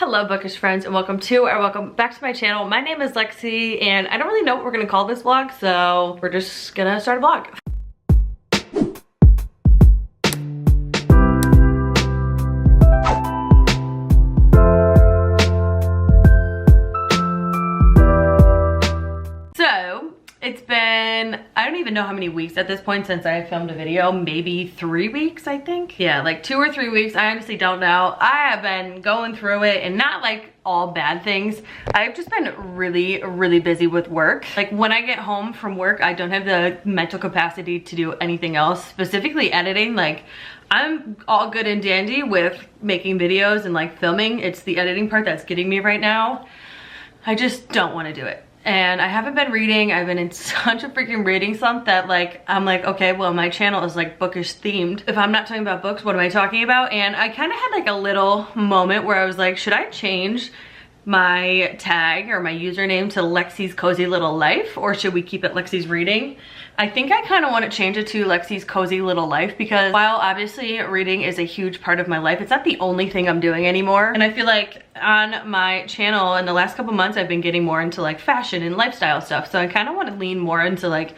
Hello bookish friends and welcome back to my channel. My name is Lexi and I don't really know what we're gonna call this vlog, so we're just gonna start a vlog. So it's been, I don't even know how many weeks at this point since I filmed a video, maybe 3 weeks I think. Yeah, like 2 or 3 weeks, I honestly don't know. I have been going through it and not like all bad things. I've just been really busy with work. Like when I get home from work, I don't have the mental capacity to do anything else, specifically editing. Like I'm all good and dandy with making videos and like filming. It's the editing part that's getting me right now. I just don't want to do it. And I haven't been reading. I've been in such a freaking reading slump that like, I'm like, okay, well my channel is like bookish themed. If I'm not talking about books, what am I talking about? And I kind of had like a little moment where I was like, should I change my tag or my username to Lexi's Cozy Little Life, or should we keep it Lexi's Reading? I think I kind of want to change it to Lexi's Cozy Little Life because while obviously reading is a huge part of my life, it's not the only thing I'm doing anymore. And I feel like on my channel in the last couple months, I've been getting more into like fashion and lifestyle stuff. So I kind of want to lean more into like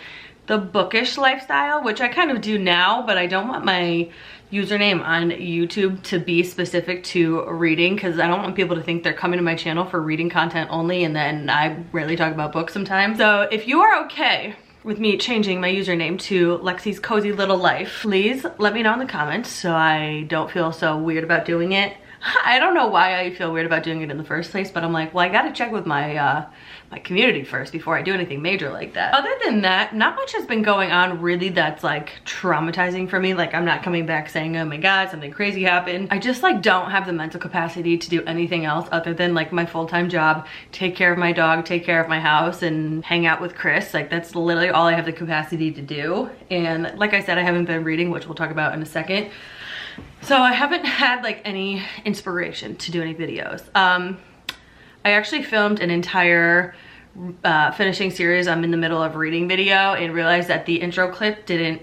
the bookish lifestyle, which I kind of do now, but I don't want my username on YouTube to be specific to reading because I don't want people to think they're coming to my channel for reading content only, and then I rarely talk about books sometimes. So if you are okay with me changing my username to Lexi's Cozy Little Life, please let me know in the comments so I don't feel so weird about doing it. I don't know why I feel weird about doing it in the first place, but I'm like, well, I gotta check with my my community first before I do anything major like that. Other than that, not much has been going on really that's like traumatizing for me. Like I'm not coming back saying, oh my God, something crazy happened. I just like don't have the mental capacity to do anything else other than like my full-time job, take care of my dog, take care of my house, and hang out with Chris. Like that's literally all I have the capacity to do. And like I said, I haven't been reading, which we'll talk about in a second. So I haven't had like any inspiration to do any videos. I actually filmed an entire finishing series I'm in the middle of reading video and realized that the intro clip didn't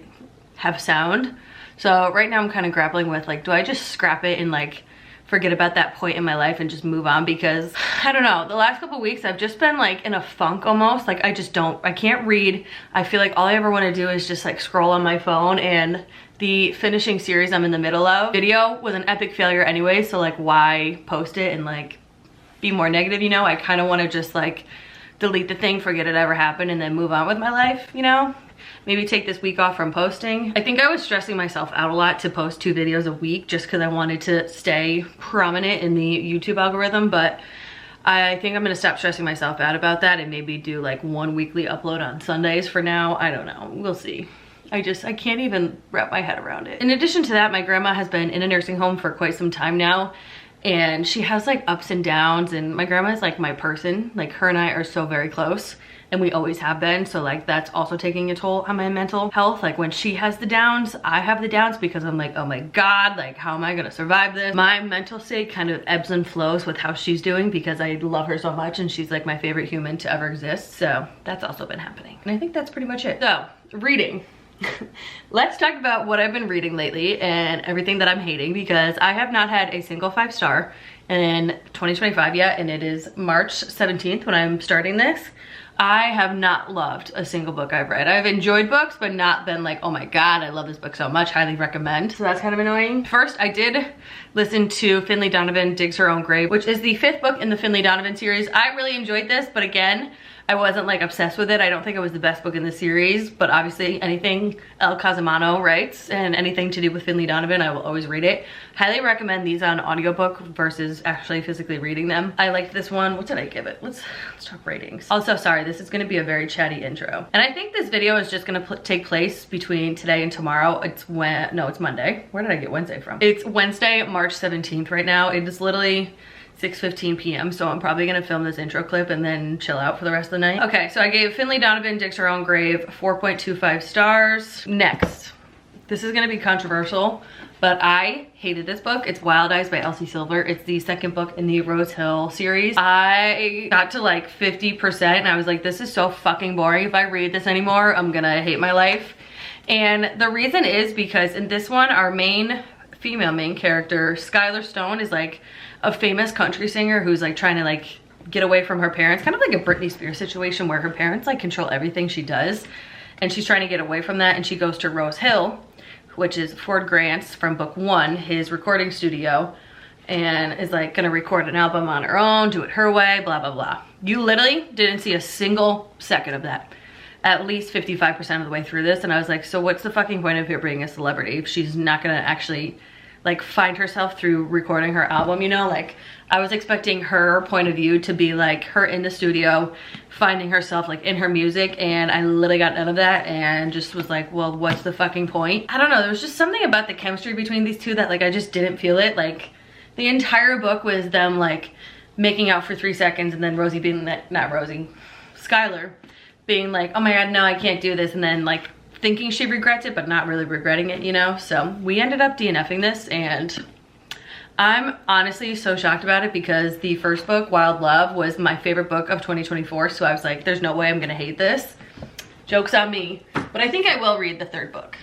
have sound. So right now I'm kind of grappling with like, do I just scrap it and like forget about that point in my life and just move on? Because I don't know, the last couple weeks I've just been like in a funk almost. Like I can't read. I feel like all I ever want to do is just like scroll on my phone, and the finishing series I'm in the middle of video was an epic failure anyway, so like why post it and like be more negative, you know? I kind of want to just like delete the thing, forget it ever happened, and then move on with my life, you know? Maybe take this week off from posting. I think I was stressing myself out a lot to post 2 videos a week just because I wanted to stay prominent in the YouTube algorithm, but I think I'm gonna stop stressing myself out about that and maybe do like 1 weekly upload on Sundays for now. I don't know, we'll see. I can't even wrap my head around it. In addition to that, my grandma has been in a nursing home for quite some time now, and she has like ups and downs, and my grandma is like my person. Like her and I are so very close, and we always have been. So like that's also taking a toll on my mental health. Like when she has the downs, I have the downs because I'm like, oh my God, like how am I gonna survive this? My mental state kind of ebbs and flows with how she's doing because I love her so much and she's like my favorite human to ever exist. So that's also been happening. And I think that's pretty much it. So reading. Let's talk about what I've been reading lately and everything that I'm hating, because I have not had a single 5-star in 2025 yet, and it is March 17th when I'm starting this. I have not loved a single book I've read. I've enjoyed books, but not been like, oh my God, I love this book so much, highly recommend. So that's kind of annoying. First, I did listen to Finley Donovan Digs Her Own Grave, which is the 5th book in the Finley Donovan series. I really enjoyed this, but again, I wasn't like obsessed with it. I don't think it was the best book in the series, but obviously anything El Casimano writes and anything to do with Finley Donovan, I will always read it. Highly recommend these on audiobook versus actually physically reading them. I liked this one. What did I give it? Let's talk ratings. Also, sorry, this is gonna be a very chatty intro. And I think this video is just gonna take place between today and tomorrow. It's Monday. Where did I get Wednesday from? It's Wednesday, March 17th right now. It is literally 6:15 p.m. so I'm probably gonna film this intro clip and then chill out for the rest of the night. Okay, so I gave Finley Donovan Digs Her Own Grave 4.25 stars. Next, this is gonna be controversial, but I hated this book. It's Wild Eyes by Elsie Silver. It's the 2nd book in the Rose Hill series. I got to like 50% and I was like, this is so fucking boring. If I read this anymore, I'm gonna hate my life. And the reason is because in this one, our female main character, Skylar Stone, is like a famous country singer who's like trying to like get away from her parents, kind of like a Britney Spears situation where her parents like control everything she does, and she's trying to get away from that, and she goes to Rose Hill, which is Ford Grant's from book 1, his recording studio, and is like gonna record an album on her own, do it her way, blah blah blah. You literally didn't see a single second of that, at least 55% of the way through this, and I was like, so what's the fucking point of her being a celebrity if she's not gonna actually like find herself through recording her album, you know? Like, I was expecting her point of view to be like her in the studio finding herself like in her music, and I literally got none of that and just was like, well, what's the fucking point? I don't know, there was just something about the chemistry between these two that like I just didn't feel it. Like the entire book was them like making out for 3 seconds, and then Rosie being that, not Rosie, Skylar being like, oh my god, no, I can't do this, and then like thinking she regrets it but not really regretting it, you know? So we ended up DNFing this, and I'm honestly so shocked about it because the first book, Wild Love, was my favorite book of 2024, so I was like, there's no way I'm gonna hate this. Joke's on me. But I think I will read the third book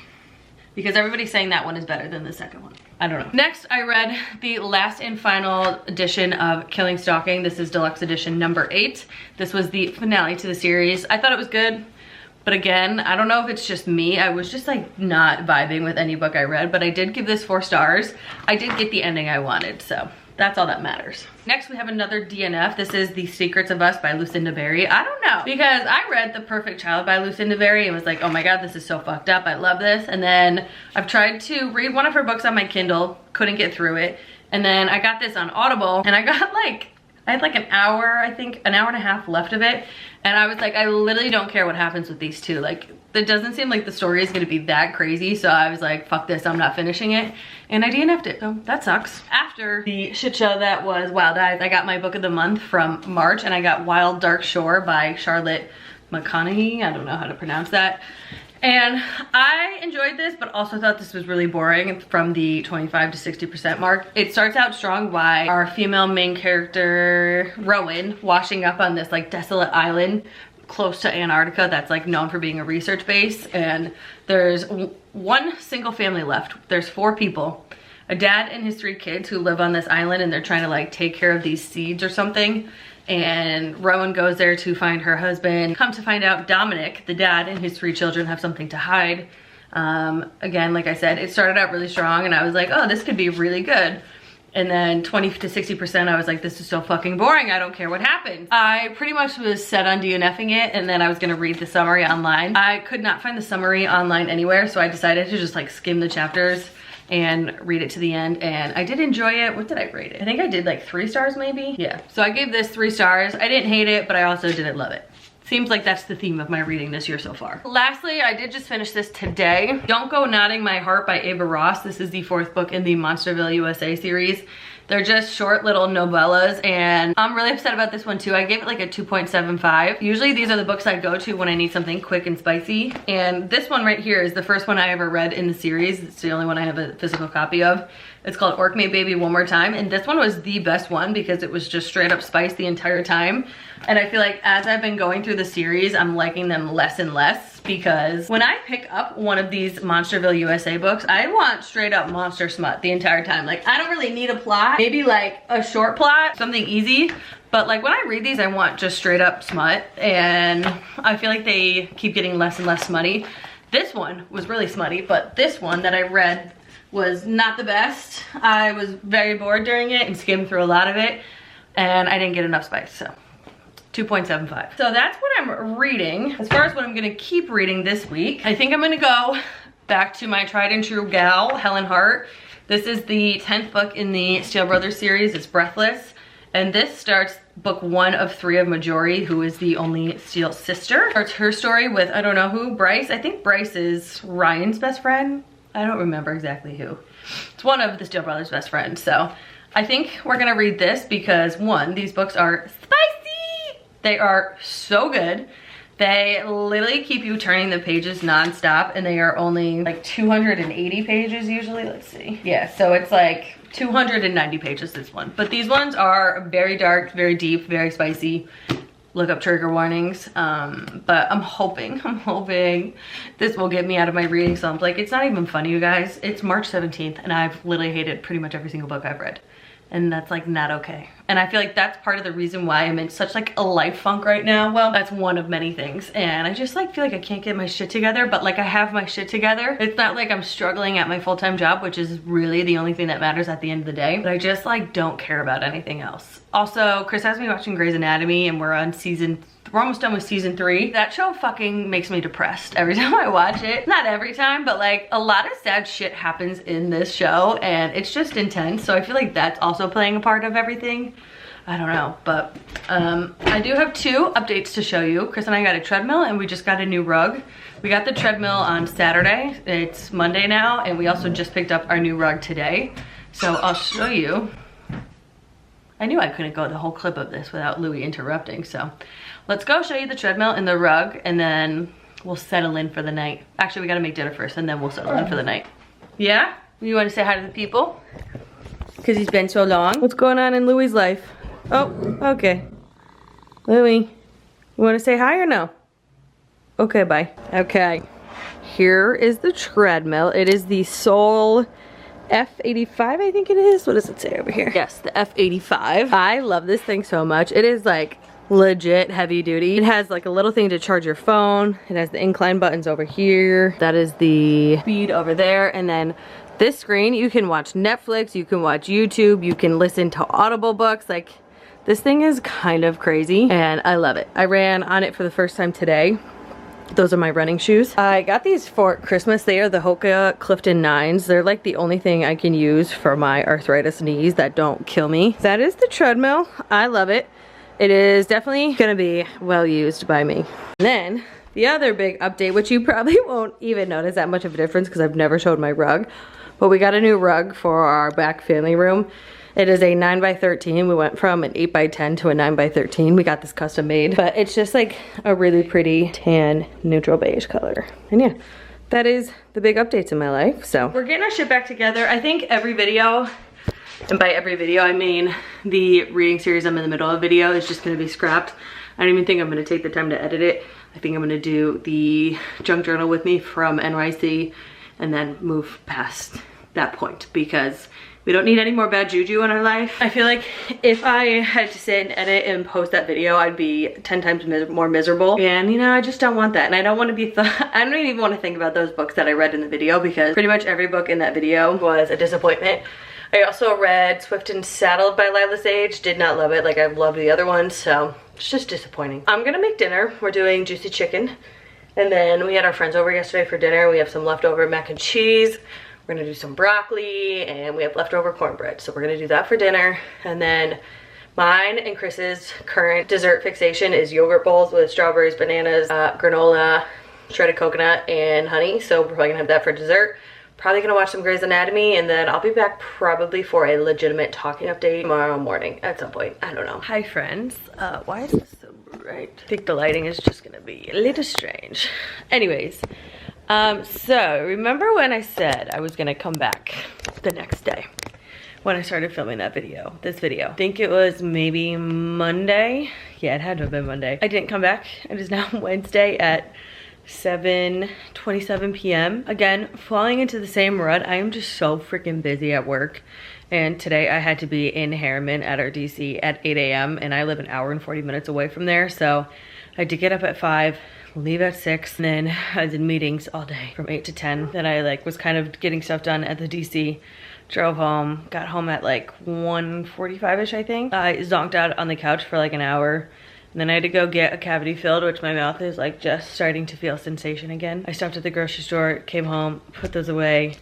because everybody's saying that one is better than the second one. I don't know. Next, I read the last and final edition of Killing Stalking. This is deluxe edition number 8. This was the finale to the series. I thought it was good. But again, I don't know if it's just me. I was just like not vibing with any book I read, but I did give this 4 stars. I did get the ending I wanted, so that's all that matters. Next, we have another DNF. This is The Secrets of Us by Lucinda Berry. I don't know, because I read The Perfect Child by Lucinda Berry and was like, oh my god, this is so fucked up. I love this. And then I've tried to read one of her books on my Kindle, couldn't get through it. And then I got this on Audible, and I got like, I had like an hour, I think, an hour and a half left of it. And I was like, I literally don't care what happens with these two. Like, it doesn't seem like the story is gonna be that crazy. So I was like, fuck this, I'm not finishing it. And I DNF'd it, so that sucks. After the shit show that was Wild Eyes, I got my book of the month from March, and I got Wild Dark Shore by Charlotte McConaughey. I don't know how to pronounce that. And I enjoyed this, but also thought this was really boring from the 25 to 60% mark. It starts out strong by our female main character, Rowan, washing up on this like desolate island close to Antarctica that's like known for being a research base. And there's one single family left. There's 4 people, a dad and his 3 kids who live on this island, and they're trying to like take care of these seeds or something. And Rowan goes there to find her husband. Come to find out, Dominic, the dad, and his 3 children have something to hide. Again, like I said, it started out really strong, and I was like, oh, this could be really good. And then 20 to 60%, I was like, this is so fucking boring. I don't care what happens. I pretty much was set on DNFing it, and then I was gonna read the summary online. I could not find the summary online anywhere, so I decided to just like skim the chapters and read it to the end, and I did enjoy it. What did I rate it? I think I did like 3 stars maybe. Yeah, so I gave this 3 stars. I didn't hate it, but I also didn't love it. Seems like that's the theme of my reading this year so far. Lastly, I did just finish this today. Don't Go Nodding My Heart by Ava Ross. This is the 4th book in the Monsterville USA series. They're just short little novellas, and I'm really upset about this one too. I gave it like a 2.75. Usually these are the books I go to when I need something quick and spicy. And this one right here is the first one I ever read in the series. It's the only one I have a physical copy of. It's called Orc Me Baby One More Time. And this one was the best one because it was just straight up spice the entire time. And I feel like as I've been going through the series, I'm liking them less and less, because when I pick up one of these Monsterville USA books, I want straight up monster smut the entire time. Like, I don't really need a plot, maybe like a short plot, something easy. But like when I read these, I want just straight up smut, and I feel like they keep getting less and less smutty. This one was really smutty, but this one that I read was not the best. I was very bored during it and skimmed through a lot of it, and I didn't get enough spice, so 2.75. So that's what I'm reading. As far as what I'm gonna keep reading this week, I think I'm gonna go back to my tried and true gal, Helen Hart. This is the 10th book in the Steele Brothers series. It's Breathless. And this starts book 1 of 3 of Majori, who is the only Steele sister. Starts her story with, I don't know who, Bryce. I think Bryce is Ryan's best friend. I don't remember exactly who. It's one of the Steele Brothers' best friends. So I think we're gonna read this because 1, these books are spicy. They are so good. They literally keep you turning the pages nonstop, and they are only like 280 pages usually. Let's see. Yeah, so it's like 290 pages, this one. But these ones are very dark, very deep, very spicy. Look up trigger warnings. But I'm hoping this will get me out of my reading slump. Like, it's not even funny, you guys. It's March 17th, and I've literally hated pretty much every single book I've read. and that's like not okay. And I feel like that's part of the reason why I'm in such like a life funk right now. Well, that's one of many things. And I just like feel like I can't get my shit together, but like I have my shit together. It's not like I'm struggling at my full-time job, which is really the only thing that matters at the end of the day. But I just like don't care about anything else. Also, Chris has me watching Grey's Anatomy and we're almost done with season 3. That show fucking makes me depressed every time I watch it. Not every time, but like a lot of sad shit happens in this show and it's just intense. So I feel like that's also playing a part of everything. I don't know, but I do have 2 updates to show you. Chris and I got a treadmill and we just got a new rug. We got the treadmill on Saturday. It's Monday now, and we also just picked up our new rug today. So I'll show you. I knew I couldn't go the whole clip of this without Louis interrupting, so let's go show you the treadmill and the rug, and then we'll settle in for the night. Actually, we gotta make dinner first, and then we'll settle in for the night. Yeah? You wanna say hi to the people? Because he's been so long. What's going on in Louis' life? Oh, okay. Louis, you wanna say hi or no? Okay, bye. Okay, here is the treadmill. It is the Soul F85, I think it is. What does it say over here? Yes, the F85. I love this thing so much. It is like legit heavy duty. It has like a little thing to charge your phone. It has the incline buttons over here. That is the speed over there. And then this screen, you can watch Netflix, you can watch YouTube, you can listen to Audible books. Like, this thing is kind of crazy and I love it. I ran on it for the first time today. Those are my running shoes. I got these for Christmas. They are the Hoka Clifton 9s. They're like the only thing I can use for my arthritis knees that don't kill me. That is the treadmill. I love it. It is definitely gonna be well used by me. And then the other big update, which you probably won't even notice that much of a difference because I've never showed my rug, but we got a new rug for our back family room. It is a 9x13. We went from an 8x10 to a 9x13. We got this custom made, but it's just like a really pretty tan neutral beige color. And yeah, that is the big updates in my life. So we're getting our shit back together. I think every video, and by every video I mean the reading series I'm in the middle of video, is just gonna be scrapped. I don't even think I'm gonna take the time to edit it. I think I'm gonna do the junk journal with me from NYC and then move past that point because we don't need any more bad juju in our life. I feel like if I had to sit and edit and post that video, I'd be 10 times more miserable. And you know, I just don't want that. And I don't want to be, I don't even want to think about those books that I read in the video because pretty much every book in that video was a disappointment. I also read Swift and Saddled by Lila Sage. Did not love it like I loved the other ones, so it's just disappointing. I'm gonna make dinner. We're doing juicy chicken. And then we had our friends over yesterday for dinner. We have some leftover mac and cheese. We're gonna do some broccoli and we have leftover cornbread. So we're gonna do that for dinner. And then mine and Chris's current dessert fixation is yogurt bowls with strawberries, bananas, granola, shredded coconut, and honey. So we're probably gonna have that for dessert. Probably gonna watch some Grey's Anatomy and then I'll be back probably for a legitimate talking update tomorrow morning at some point. I don't know. Hi friends. Why is this so bright? I think the lighting is just gonna be a little strange. Anyways. So remember when I said I was gonna come back the next day when I started filming that video, this video. I think it was maybe Monday. Yeah, it had to have been Monday. I didn't come back. It is now Wednesday at 7:27 p.m. Again, falling into the same rut. I am just so freaking busy at work. And today I had to be in Harriman at our DC at 8 a.m. and I live an hour and 40 minutes away from there. So I had to get up at 5. Leave at 6, and then I did meetings all day from 8 to 10. Then I like was kind of getting stuff done at the DC, drove home, got home at like 1:45ish I think. I zonked out on the couch for like an hour, and then I had to go get a cavity filled, which my mouth is like just starting to feel sensation again. I stopped at the grocery store, came home, put those away,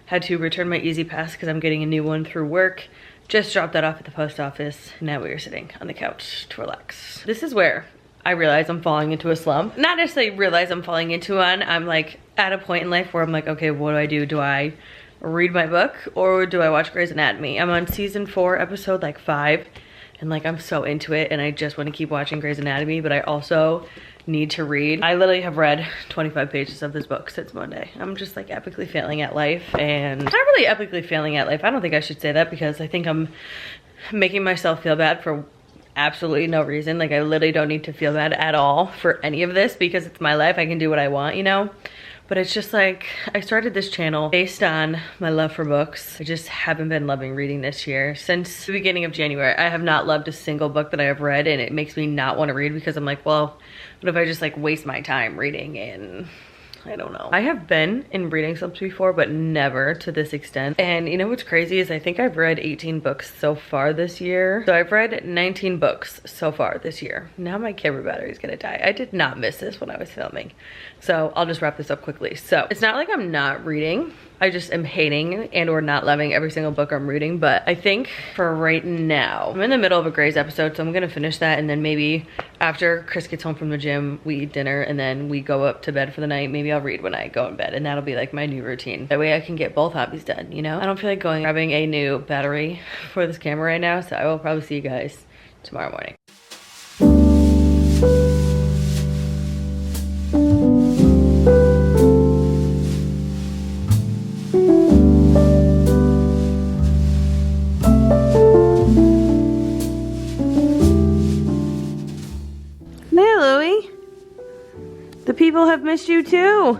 had to return my Easy Pass because I'm getting a new one through work. Just dropped that off at the post office. Now we are sitting on the couch to relax. This is where I realize I'm falling into a slump. Not necessarily realize I'm falling into one. I'm like at a point in life where I'm like, okay, what do I do? Do I read my book or do I watch Grey's Anatomy? I'm on season 4, episode like 5, and like I'm so into it and I just want to keep watching Grey's Anatomy, but I also need to read. I literally have read 25 pages of this book since Monday. I'm just like epically failing at life, and not really epically failing at life. I don't think I should say that because I think I'm making myself feel bad for absolutely no reason. Like I literally don't need to feel bad at all for any of this because it's my life. I can do what I want, you know? But it's just like, I started this channel based on my love for books. I just haven't been loving reading this year. Since the beginning of January, I have not loved a single book that I have read, and it makes me not want to read because I'm like, well, what if I just like waste my time reading? And I don't know. I have been in reading slumps before, but never to this extent. And you know what's crazy is I think I've read 18 books so far this year. So I've read 19 books so far this year. Now my camera battery is gonna die. I did not miss this when I was filming. So I'll just wrap this up quickly. So it's not like I'm not reading. I just am hating and or not loving every single book I'm reading. But I think for right now, I'm in the middle of a Grey's episode, so I'm gonna finish that, and then maybe after Chris gets home from the gym, we eat dinner and then we go up to bed for the night. Maybe I'll read when I go in bed, and that'll be like my new routine. That way I can get both hobbies done, you know? I don't feel like grabbing a new battery for this camera right now, so I will probably see you guys tomorrow morning. People have missed you too.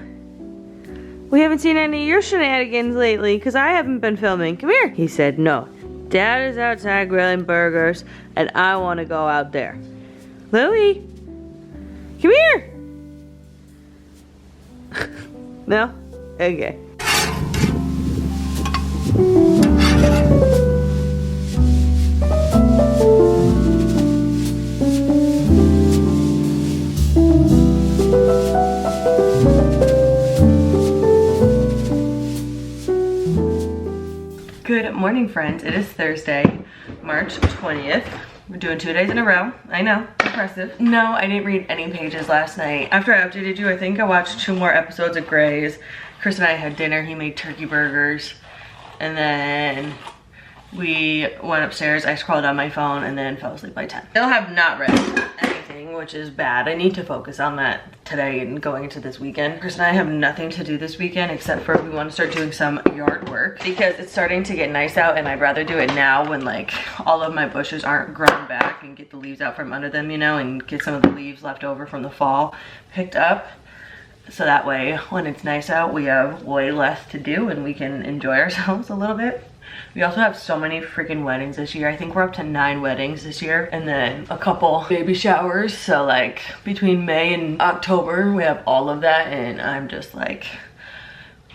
We haven't seen any of your shenanigans lately because I haven't been filming. Come here. He said, no, Dad is outside grilling burgers and I want to go out there. Louie, come here. No? Okay. Good morning, friends. It is Thursday, March 20th. We're doing 2 days in a row. I know, impressive. No, I didn't read any pages last night. After I updated you, I think I watched 2 more episodes of Grey's. Chris and I had dinner. He made turkey burgers. And then we went upstairs. I scrolled on my phone and then fell asleep by 10. Still have not read anything, which is bad. I need to focus on that today and going into this weekend. Chris and I have nothing to do this weekend except for we want to start doing some yard work because it's starting to get nice out, and I'd rather do it now when like all of my bushes aren't grown back and get the leaves out from under them, you know, and get some of the leaves left over from the fall picked up. So that way when it's nice out, we have way less to do and we can enjoy ourselves a little bit. We also have so many freaking weddings this year. I think we're up to 9 weddings this year, and then a couple baby showers. So like between May and October, we have all of that, and I'm just like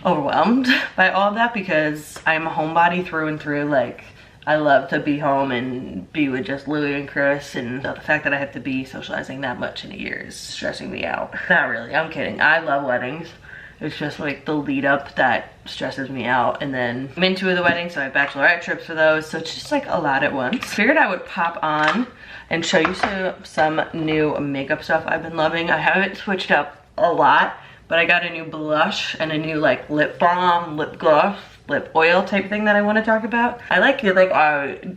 overwhelmed by all of that because I'm a homebody through and through. Like I love to be home and be with just Louie and Chris, and the fact that I have to be socializing that much in a year is stressing me out. Not really, I'm kidding. I love weddings. It's just like the lead up that stresses me out. And then I'm in 2 of the weddings, so I have bachelorette trips for those. So it's just like a lot at once. Figured I would pop on and show you some new makeup stuff I've been loving. I haven't switched up a lot, but I got a new blush and a new like lip balm, lip gloss, lip oil type thing that I want to talk about. I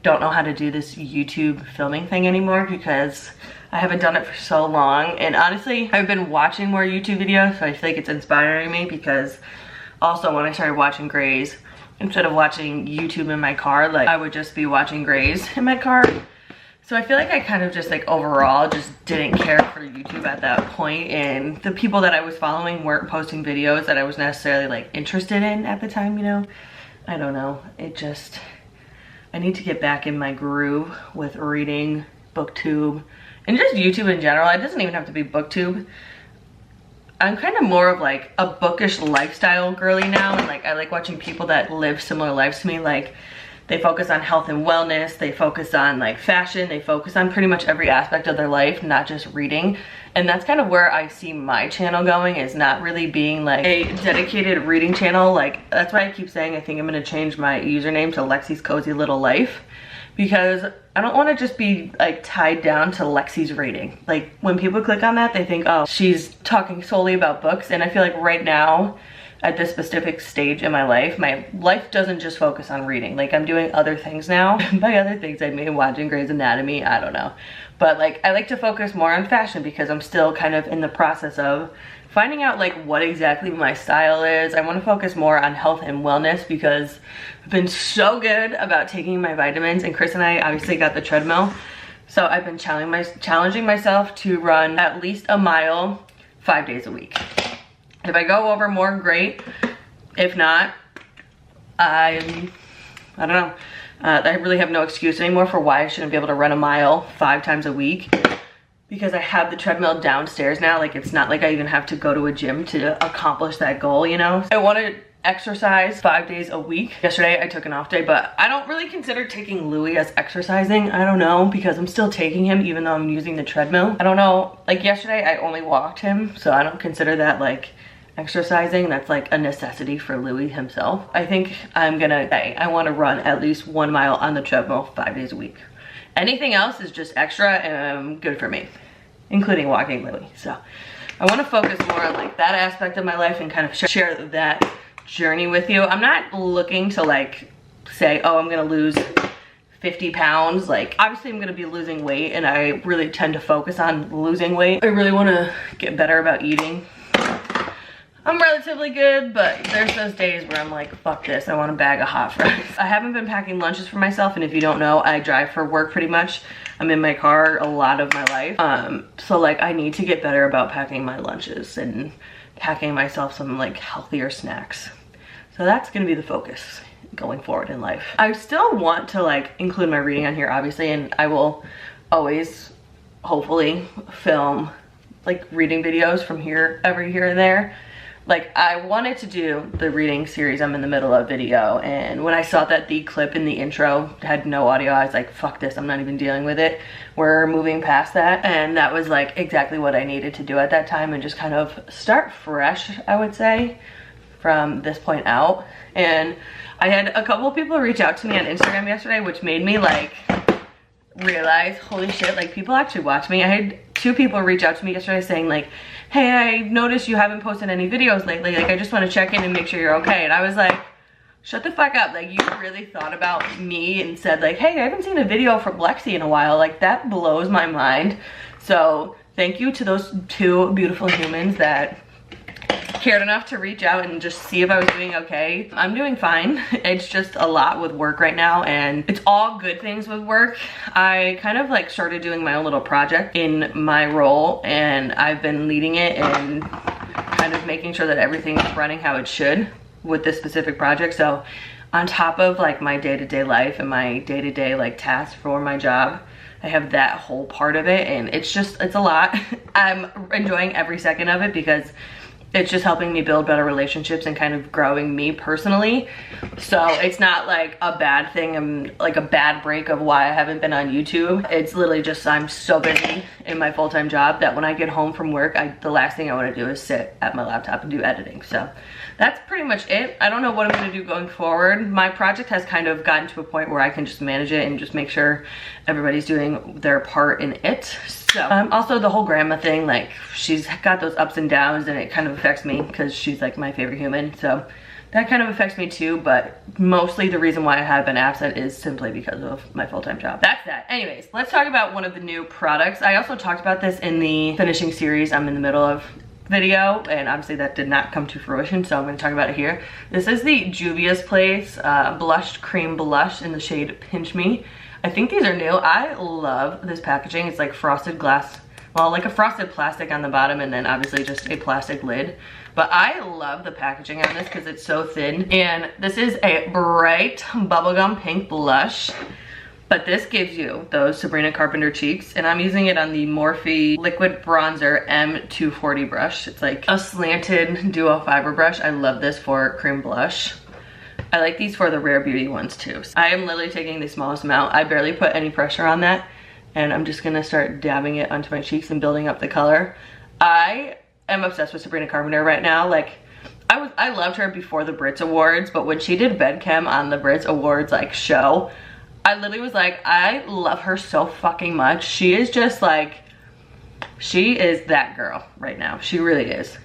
don't know how to do this YouTube filming thing anymore because I haven't done it for so long, and honestly I've been watching more YouTube videos, so I feel like it's inspiring me because also when I started watching Grey's, instead of watching YouTube in my car, like I would just be watching Grey's in my car. So I feel like I kind of just like overall just didn't care for YouTube at that point, and the people that I was following weren't posting videos that I was necessarily like interested in at the time, you know? I don't know, I need to get back in my groove with reading, BookTube, and just YouTube in general. It doesn't even have to be BookTube. I'm kind of more of like a bookish lifestyle girly now, and like I like watching people that live similar lives to me. Like they focus on health and wellness, they focus on like fashion, they focus on pretty much every aspect of their life, not just reading. And that's kind of where I see my channel going, is not really being like a dedicated reading channel. Like that's why I keep saying I think I'm gonna change my username to Lexi's Cozy Little Life, because I don't want to just be like tied down to Lexi's rating. Like when people click on that, they think, oh, she's talking solely about books. And I feel like right now at this specific stage in my life doesn't just focus on reading. Like I'm doing other things now. By other things I mean watching Grey's Anatomy, I don't know. But like I like to focus more on fashion because I'm still kind of in the process of finding out like what exactly my style is. I want to focus more on health and wellness because I've been so good about taking my vitamins, and Chris and I obviously got the treadmill. So I've been challenging myself to run at least a mile 5 days a week. If I go over more, great. If not, I don't know. I really have no excuse anymore for why I shouldn't be able to run a mile 5 times a week, because I have the treadmill downstairs now. Like, it's not like I even have to go to a gym to accomplish that goal, you know? I want to exercise 5 days a week. Yesterday I took an off day, but I don't really consider taking Louis as exercising. I don't know, because I'm still taking him even though I'm using the treadmill. I don't know, like yesterday I only walked him, so I don't consider that like exercising. That's like a necessity for Louis himself. I think I'm gonna say I want to run at least 1 mile on the treadmill 5 days a week. Anything else is just extra and good for me, including walking Louis. So I want to focus more on like that aspect of my life and kind of share that journey with you. I'm not looking to like say, oh, I'm gonna lose 50 pounds. Like, obviously I'm gonna be losing weight, and I really tend to focus on losing weight. I really want to get better about eating. I'm relatively good, but there's those days where I'm like, fuck this, I want a bag of hot fries. I haven't been packing lunches for myself, and if you don't know, I drive for work pretty much. I'm in my car a lot of my life. So like I need to get better about packing my lunches and packing myself some like healthier snacks. So that's gonna be the focus going forward in life. I still want to like include my reading on here, obviously, and I will always hopefully film like reading videos from here and there. Like, I wanted to do the reading series I'm in the middle of video, and when I saw that the clip in the intro had no audio, I was like, fuck this, I'm not even dealing with it. We're moving past that. And that was like exactly what I needed to do at that time, and just kind of start fresh, I would say, from this point out. And I had a couple of people reach out to me on Instagram yesterday, which made me like realize, holy shit, like people actually watch me. I had 2 people reach out to me yesterday saying like, hey, I noticed you haven't posted any videos lately. Like, I just want to check in and make sure you're okay. And I was like, shut the fuck up. Like, you really thought about me and said like, hey, I haven't seen a video from Lexi in a while. Like, that blows my mind. So thank you to those 2 beautiful humans that cared enough to reach out and just see if I was doing okay. I'm doing fine. It's just a lot with work right now, and it's all good things with work. I kind of like started doing my own little project in my role, and I've been leading it and kind of making sure that everything is running how it should with this specific project. So on top of like my day-to-day life and my day-to-day like tasks for my job, I have that whole part of it, and it's a lot. I'm enjoying every second of it because it's just helping me build better relationships and kind of growing me personally. So it's not like a bad thing and like a bad break of why I haven't been on YouTube. It's literally just I'm so busy in my full-time job that when I get home from work, the last thing I want to do is sit at my laptop and do editing. So that's pretty much it. I don't know what I'm going to do going forward. My project has kind of gotten to a point where I can just manage it and just make sure everybody's doing their part in it. So also the whole grandma thing, like she's got those ups and downs, and it kind of affects me because she's like my favorite human. So that kind of affects me too, but mostly the reason why I have been absent is simply because of my full-time job. That's that. Anyways, let's talk about one of the new products. I also talked about this in the finishing series I'm in the middle of video, and obviously that did not come to fruition, so I'm going to talk about it here. This is the Juvia's Place Blushed Cream Blush in the shade Pinch Me. I think these are new. I love this packaging. It's like frosted glass, well, like a frosted plastic on the bottom, and then obviously just a plastic lid. But I love the packaging on this because it's so thin. And this is a bright bubblegum pink blush, but this gives you those Sabrina Carpenter cheeks, and I'm using it on the Morphe Liquid Bronzer M240 brush. It's like a slanted duo fiber brush. I love this for cream blush. I like these for the Rare Beauty ones too. I am literally taking the smallest amount. I barely put any pressure on that, and I'm just gonna start dabbing it onto my cheeks and building up the color. I am obsessed with Sabrina Carpenter right now. Like, I loved her before the Brits Awards, but when she did Bedchem on the Brits Awards like show, I literally was like, I love her so fucking much. She is just like, she is that girl right now. She really is.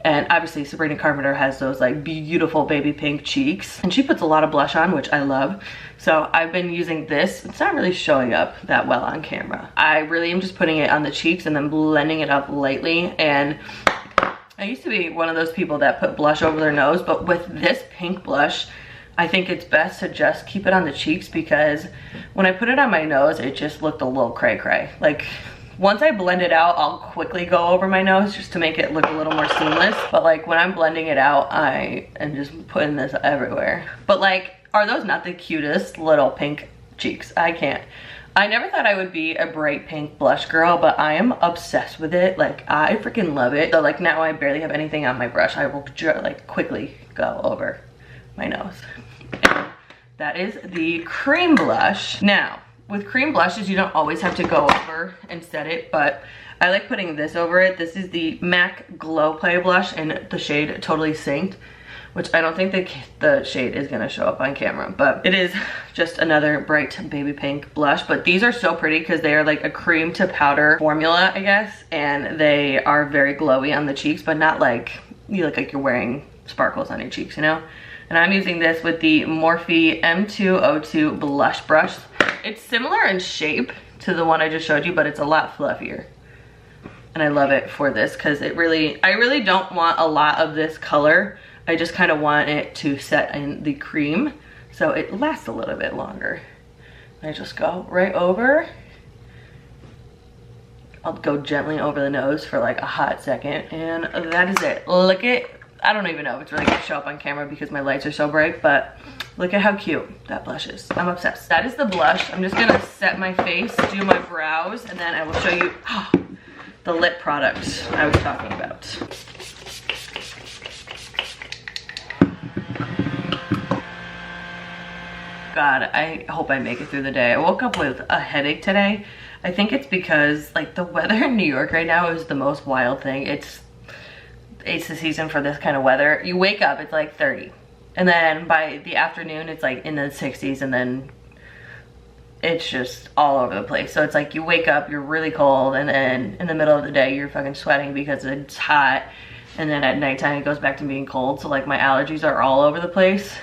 And obviously Sabrina Carpenter has those like beautiful baby pink cheeks, and she puts a lot of blush on, which I love. So I've been using this. It's not really showing up that well on camera. I really am just putting it on the cheeks and then blending it up lightly. And I used to be one of those people that put blush over their nose, but with this pink blush, I think it's best to just keep it on the cheeks, because when I put it on my nose, it just looked a little cray-cray. Like, Once I blend it out, I'll quickly go over my nose just to make it look a little more seamless. But like when I'm blending it out, I am just putting this everywhere. But like, are those not the cutest little pink cheeks? I can't. I never thought I would be a bright pink blush girl, but I am obsessed with it. Like, I freaking love it. So like now I barely have anything on my brush. I will like quickly go over my nose. And that is the cream blush. Now, with cream blushes, you don't always have to go over and set it, but I like putting this over it. This is the MAC Glow Play blush in the shade Totally Synced, which I don't think the shade is gonna show up on camera, but it is just another bright baby pink blush. But these are so pretty because they are like a cream to powder formula, I guess, and they are very glowy on the cheeks, but not like you look like you're wearing sparkles on your cheeks, you know? And I'm using this with the Morphe M202 blush brush. It's similar in shape to the one I just showed you, but it's a lot fluffier. And I love it for this because I really don't want a lot of this color. I just kind of want it to set in the cream so it lasts a little bit longer. I just go right over. I'll go gently over the nose for like a hot second, and that is it. Look at, I don't even know if it's really gonna show up on camera because my lights are so bright, but look at how cute that blush is. I'm obsessed. That is the blush. I'm just gonna set my face, do my brows, and then I will show you the lip product I was talking about. God, I hope I make it through the day. I woke up with a headache today. I think it's because like the weather in New York right now is the most wild thing. It's the season for this kind of weather. You wake up, it's like 30. And then by the afternoon, it's like in the 60s, and then it's just all over the place. So it's like you wake up, you're really cold, and then in the middle of the day, you're fucking sweating because it's hot. And then at nighttime, it goes back to being cold. So like my allergies are all over the place,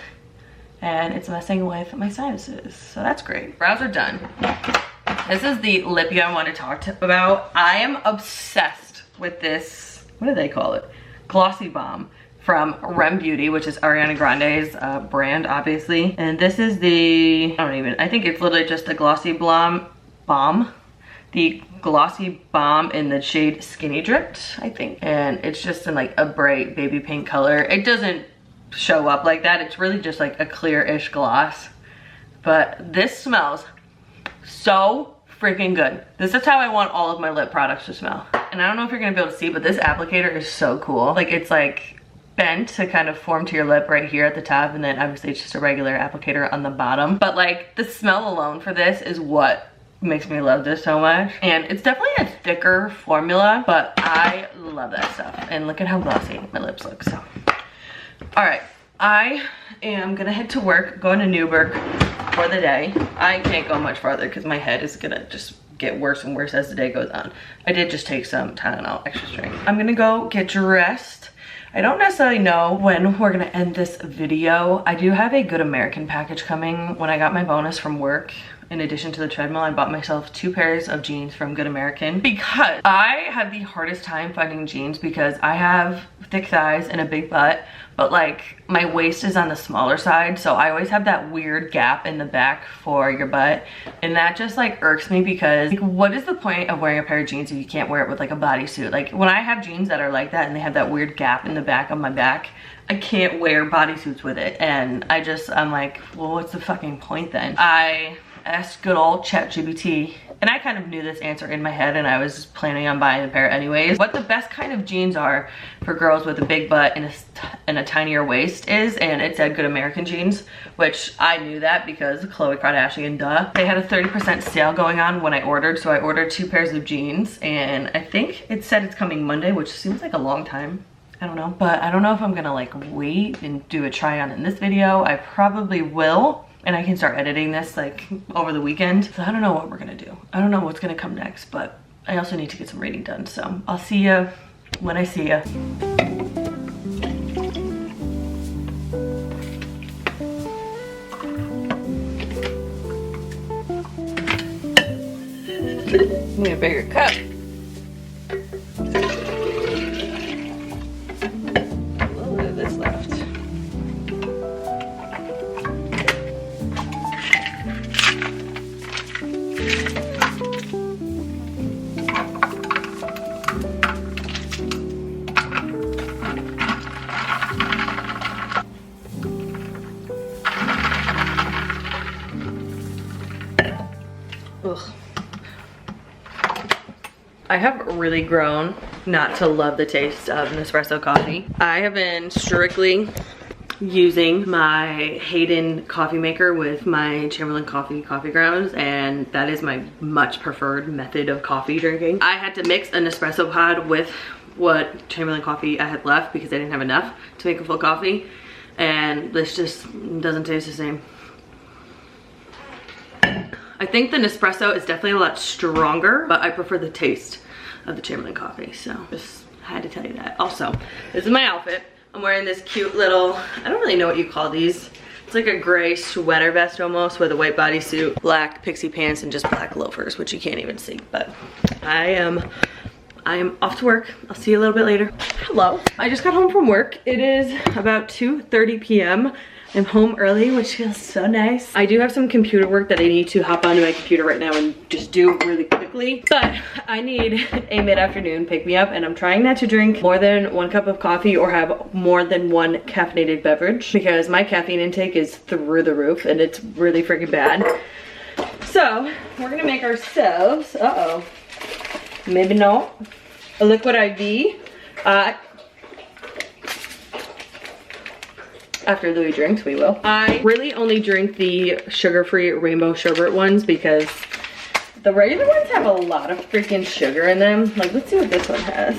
and it's messing with my sinuses. So that's great. Brows are done. This is the lippy I want to talk about. I am obsessed with this, what do they call it? Glossy Bomb from Rem Beauty, which is Ariana Grande's brand, obviously. And this is the, I think it's literally just a Glossy Bomb. The Glossy Bomb in the shade Skinny Dripped, I think. And it's just in like a bright baby pink color. It doesn't show up like that. It's really just like a clear-ish gloss. But this smells so freaking good. This is how I want all of my lip products to smell. And I don't know if you're gonna be able to see, but this applicator is so cool. Like, it's like bent to kind of form to your lip right here at the top, and then obviously it's just a regular applicator on the bottom. But like, the smell alone for this is what makes me love this so much. And it's definitely a thicker formula, but I love that stuff. And look at how glossy my lips look. So all right, I am gonna head to work, going to Newburgh for the day. I can't go much farther because my head is gonna just get worse and worse as the day goes on. I did just take some Tylenol extra strength. I'm gonna go get dressed. I don't necessarily know when we're gonna end this video. I do have a Good American package coming. When I got my bonus from work, in addition to the treadmill, I bought myself 2 pairs of jeans from Good American because I have the hardest time finding jeans because I have thick thighs and a big butt, but like my waist is on the smaller side, so I always have that weird gap in the back for your butt, and that just like irks me because like, what is the point of wearing a pair of jeans if you can't wear it with like a bodysuit? Like when I have jeans that are like that and they have that weird gap in the back of my back, I can't wear bodysuits with it, and I'm like, well, what's the fucking point then? I asked good old ChatGPT, and I kind of knew this answer in my head, and I was planning on buying a pair anyways. What the best kind of jeans are for girls with a big butt and a tinier waist is, and it said Good American jeans, which I knew that because Khloe Kardashian, duh. They had a 30% sale going on when I ordered, so I ordered 2 pairs of jeans, and I think it said it's coming Monday, which seems like a long time. I don't know, but I don't know if I'm gonna like wait and do a try on in this video. I probably will. And I can start editing this like over the weekend. So I don't know what we're gonna do. I don't know what's gonna come next, but I also need to get some reading done. So I'll see ya when I see ya. Need a bigger cup. A little bit of this left. I have really grown not to love the taste of Nespresso coffee. I have been strictly using my Hayden coffee maker with my Chamberlain coffee grounds, and that is my much preferred method of coffee drinking. I had to mix a Nespresso pod with what Chamberlain coffee I had left because I didn't have enough to make a full coffee, and this just doesn't taste the same. I think the Nespresso is definitely a lot stronger, but I prefer the taste of the Chamberlain coffee, so just had to tell you that. Also, this is my outfit. I'm wearing this cute little, I don't really know what you call these. It's like a gray sweater vest almost with a white bodysuit, black pixie pants, and just black loafers, which you can't even see, but I am off to work. I'll see you a little bit later. Hello. I just got home from work. It is about 2:30 p.m. I'm home early, which feels so nice. I do have some computer work that I need to hop onto my computer right now and just do really quickly, but I need a mid-afternoon pick-me-up, and I'm trying not to drink more than 1 cup of coffee or have more than 1 caffeinated beverage because my caffeine intake is through the roof and it's really freaking bad. So we're gonna make ourselves, maybe not, a liquid IV. After Louis drinks, we will. I really only drink the sugar-free rainbow sherbet ones because the regular ones have a lot of freaking sugar in them. Like, let's see what this one has.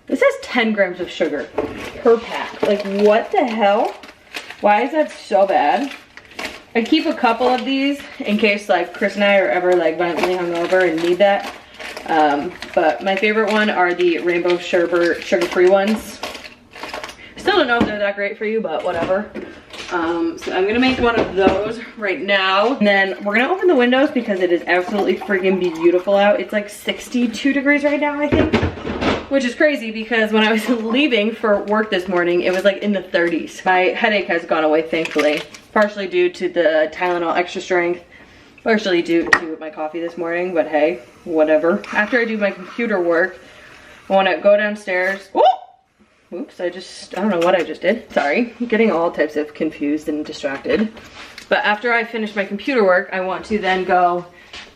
This has 10 grams of sugar per pack. Like, what the hell? Why is that so bad? I keep a couple of these in case like Chris and I are ever like violently hungover and need that. But my favorite one are the rainbow sherbet sugar-free ones. Still don't know if they're that great for you, but whatever. So I'm gonna make one of those right now. And then we're gonna open the windows because it is absolutely freaking beautiful out. It's like 62 degrees right now, I think. Which is crazy because when I was leaving for work this morning, it was like in the 30s. My headache has gone away, thankfully. Partially due to the Tylenol extra strength. Partially due to my coffee this morning, but hey, whatever. After I do my computer work, I wanna go downstairs. Oh! Oops, I don't know what I just did. Sorry, I'm getting all types of confused and distracted. But after I finish my computer work, I want to then go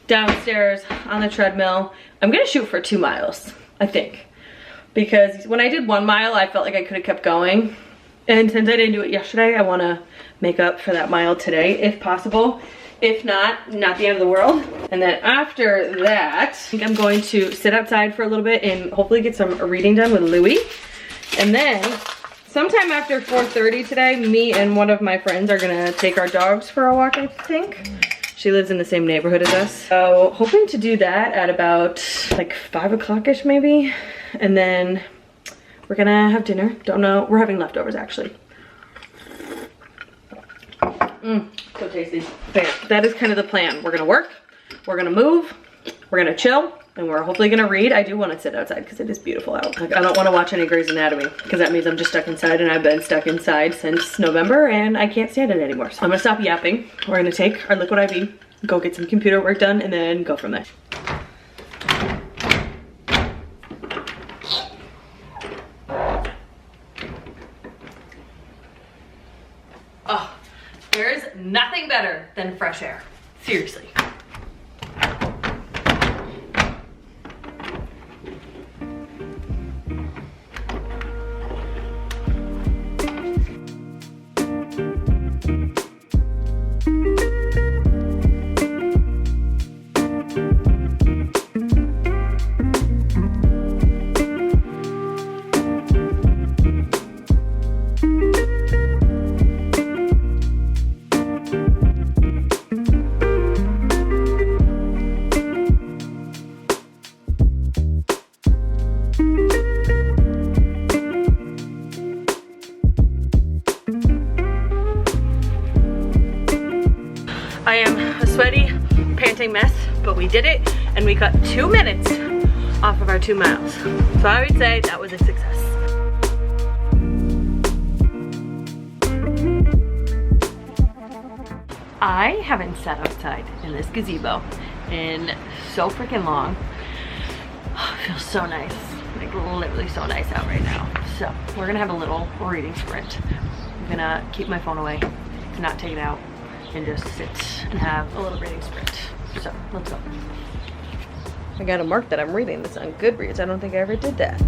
downstairs on the treadmill. I'm gonna shoot for 2 miles, I think. Because when I did 1 mile, I felt like I could have kept going. And since I didn't do it yesterday, I wanna make up for that mile today, if possible. If not, not the end of the world. And then after that, I think I'm going to sit outside for a little bit and hopefully get some reading done with Louis. And then sometime after 4:30 today, me and one of my friends are gonna take our dogs for a walk, I think. She lives in the same neighborhood as us. So hoping to do that at about like 5 o'clock-ish maybe. And then we're gonna have dinner. Don't know, we're having leftovers actually. So tasty. But yeah, that is kind of the plan. We're gonna work, we're gonna move, we're gonna chill, and we're hopefully gonna read. I do want to sit outside because it is beautiful out. Like, I don't want to watch any Grey's Anatomy because that means I'm just stuck inside, and I've been stuck inside since November and I can't stand it anymore. So I'm gonna stop yapping. We're gonna take our liquid IV, go get some computer work done, and then go from there. Oh, there is nothing better than fresh air. Seriously. I am a sweaty, panting mess, but we did it, and we got 2 minutes off of our 2 miles. So I would say that was a success. I haven't sat outside in this gazebo in so freaking long. Oh, it feels so nice, like literally so nice out right now. So we're gonna have a little reading sprint. I'm gonna keep my phone away, to not take it out, and just sit and have a little reading sprint. So let's go. I gotta mark that I'm reading this on Goodreads. I don't think I ever did that.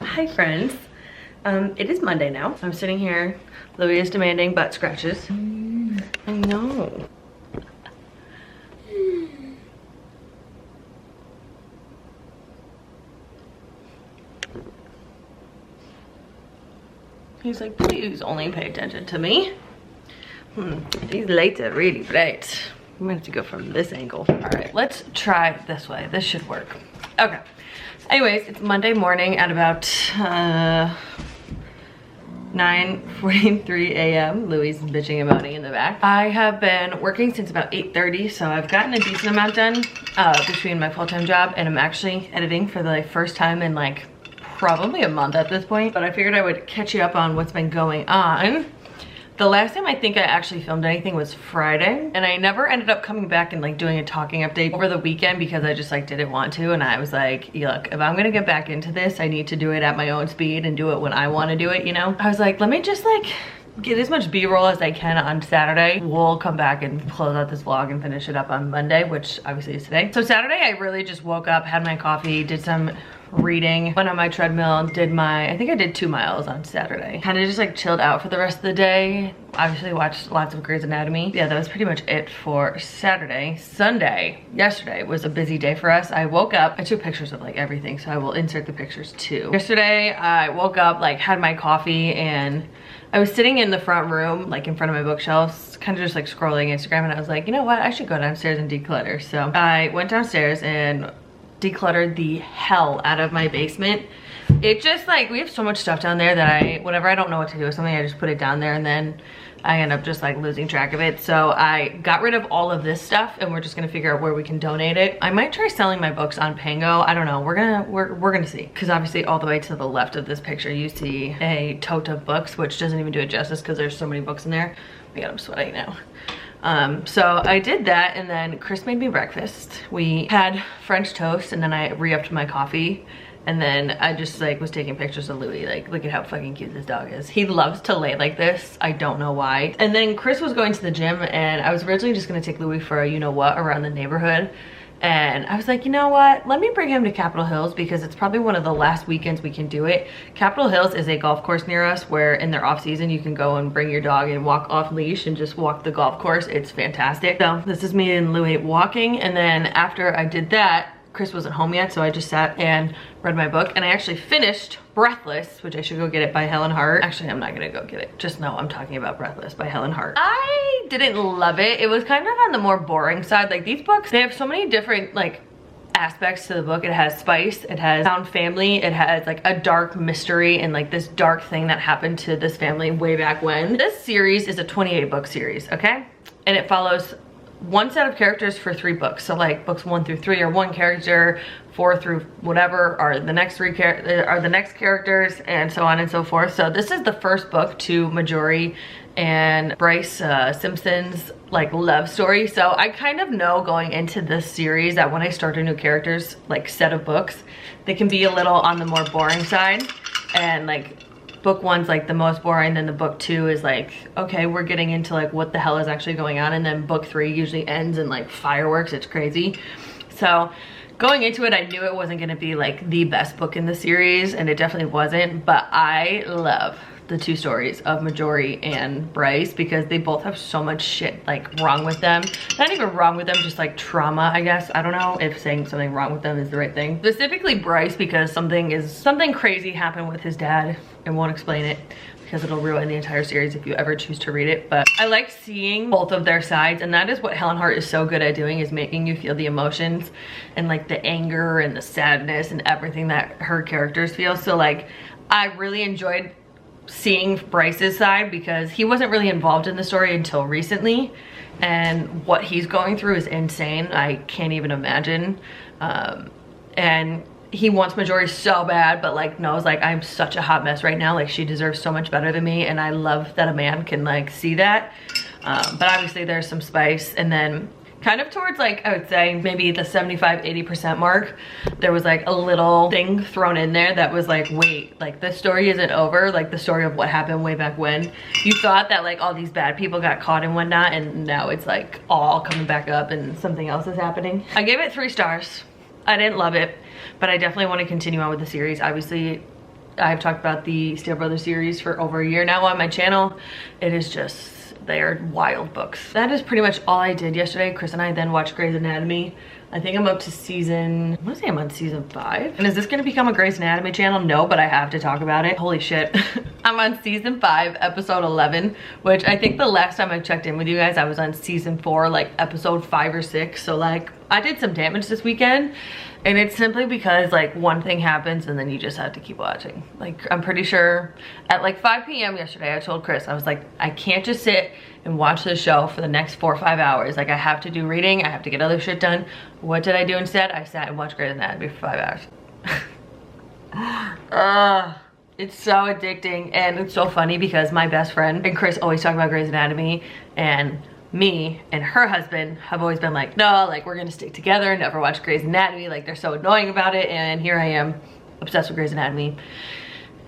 Hi friends, it is Monday now. I'm sitting here, Louis is demanding butt scratches. I know. He's like, please only pay attention to me. These lights are really bright. I'm gonna have to go from this angle. All right, let's try this way. This should work. Okay. Anyways, it's Monday morning at about 9:43 a.m. Louis is bitching and moaning in the back. I have been working since about 8:30, so I've gotten a decent amount done between my full-time job, and I'm actually editing for the first time in like probably a month at this point. But I figured I would catch you up on what's been going on. The last time I think I actually filmed anything was Friday, and I never ended up coming back and like doing a talking update over the weekend because I just like didn't want to, and I was like, look, if I'm gonna get back into this, I need to do it at my own speed and do it when I want to do it, you know? I was like, let me just like get as much B-roll as I can on Saturday. We'll come back and close out this vlog and finish it up on Monday, which obviously is today. So Saturday I really just woke up, had my coffee, did some reading, went on my treadmill, I think I did 2 miles on Saturday. Kind of just like chilled out for the rest of the day. Obviously watched lots of Grey's Anatomy. Yeah, that was pretty much it for Saturday. Sunday, yesterday was a busy day for us. I woke up, I took pictures of like everything, so I will insert the pictures too. Yesterday, I woke up, like had my coffee, and I was sitting in the front room, like in front of my bookshelves, kind of just like scrolling Instagram, and I was like, you know what, I should go downstairs and declutter. So I went downstairs and decluttered the hell out of my basement. It just like, we have so much stuff down there that whenever I don't know what to do with something, I just put it down there and then I end up just like losing track of it. So I got rid of all of this stuff and we're just gonna figure out where we can donate it. I might try selling my books on Pango. I don't know, we're gonna see. Cause obviously all the way to the left of this picture, you see a tote of books, which doesn't even do it justice cause there's so many books in there. Oh my God, I'm sweating now. So I did that, and then Chris made me breakfast. We had French toast, and then I re-upped my coffee, and then I just like was taking pictures of Louis. Like, look at how fucking cute this dog is. He loves to lay like this. I don't know why. And then Chris was going to the gym, and I was originally just gonna take Louis for a you know what around the neighborhood. And I was like, you know what? Let me bring him to Capitol Hills because it's probably one of the last weekends we can do it. Capitol Hills is a golf course near us where in their off season you can go and bring your dog and walk off leash and just walk the golf course. It's fantastic. So this is me and Louie walking, and then after I did that, Chris wasn't home yet, so I just sat and read my book, and I actually finished Breathless, which I should go get it by Helen Hart. Actually, I'm not gonna go get it. Just know I'm talking about Breathless by Helen Hart. I didn't love it. It was kind of on the more boring side. Like, these books, they have so many different like aspects to the book. It has spice, it has found family, it has like a dark mystery and like this dark thing that happened to this family way back when. This series is a 28 book series, okay? And it follows one set of characters for 3 books. So like books 1 through 3 are one character, 4 through whatever are the next characters, and so on and so forth. So this is the first book to Marjorie and Bryce Simpson's like love story. So I kind of know going into this series that when I start a new character's like set of books, they can be a little on the more boring side, and like book 1's like the most boring, then the book 2 is like, okay, we're getting into like what the hell is actually going on, and then book 3 usually ends in like fireworks. It's crazy. So going into it, I knew it wasn't gonna be like the best book in the series, and it definitely wasn't, but I love the 2 stories of Marjorie and Bryce because they both have so much shit like wrong with them. Not even wrong with them, just like trauma, I guess. I don't know if saying something wrong with them is the right thing. Specifically Bryce, because something crazy happened with his dad, and won't explain it because it'll ruin the entire series if you ever choose to read it. But I like seeing both of their sides, and that is what Helen Hart is so good at doing, is making you feel the emotions and like the anger and the sadness and everything that her characters feel. So like I really enjoyed seeing Bryce's side because he wasn't really involved in the story until recently, and what he's going through is insane. I can't even imagine. And he wants Marjorie so bad, but like knows like I'm such a hot mess right now, like she deserves so much better than me, and I love that a man can like see that. But obviously there's some spice, and then kind of towards like, I would say maybe the 75-80% mark, there was like a little thing thrown in there that was like, wait, like this story isn't over. Like the story of what happened way back when. You thought that like all these bad people got caught and whatnot, and now it's like all coming back up and something else is happening. I gave it 3 stars. I didn't love it, but I definitely want to continue on with the series. Obviously, I've talked about the Steel Brothers series for over a year now on my channel. It is just, they are wild books. That is pretty much all I did yesterday. Chris and I then watched Grey's Anatomy. I think I'm up to season, I want to say I'm on season 5. And is this gonna become a Grey's Anatomy channel? No, but I have to talk about it. Holy shit. I'm on season 5, episode 11, which I think the last time I checked in with you guys, I was on season 4, like episode 5 or 6. So like, I did some damage this weekend, and it's simply because like one thing happens and then you just have to keep watching. Like I'm pretty sure at like 5 p.m. yesterday, I told Chris, I was like, I can't just sit and watch this show for the next 4 or 5 hours. Like I have to do reading, I have to get other shit done. What did I do instead? I sat and watched Grey's Anatomy for 5 hours. It's so addicting, and it's so funny because my best friend and Chris always talk about Grey's Anatomy, and me and her husband have always been like, no, like we're gonna stick together, never watch Grey's Anatomy, like they're so annoying about it, and here I am obsessed with Grey's Anatomy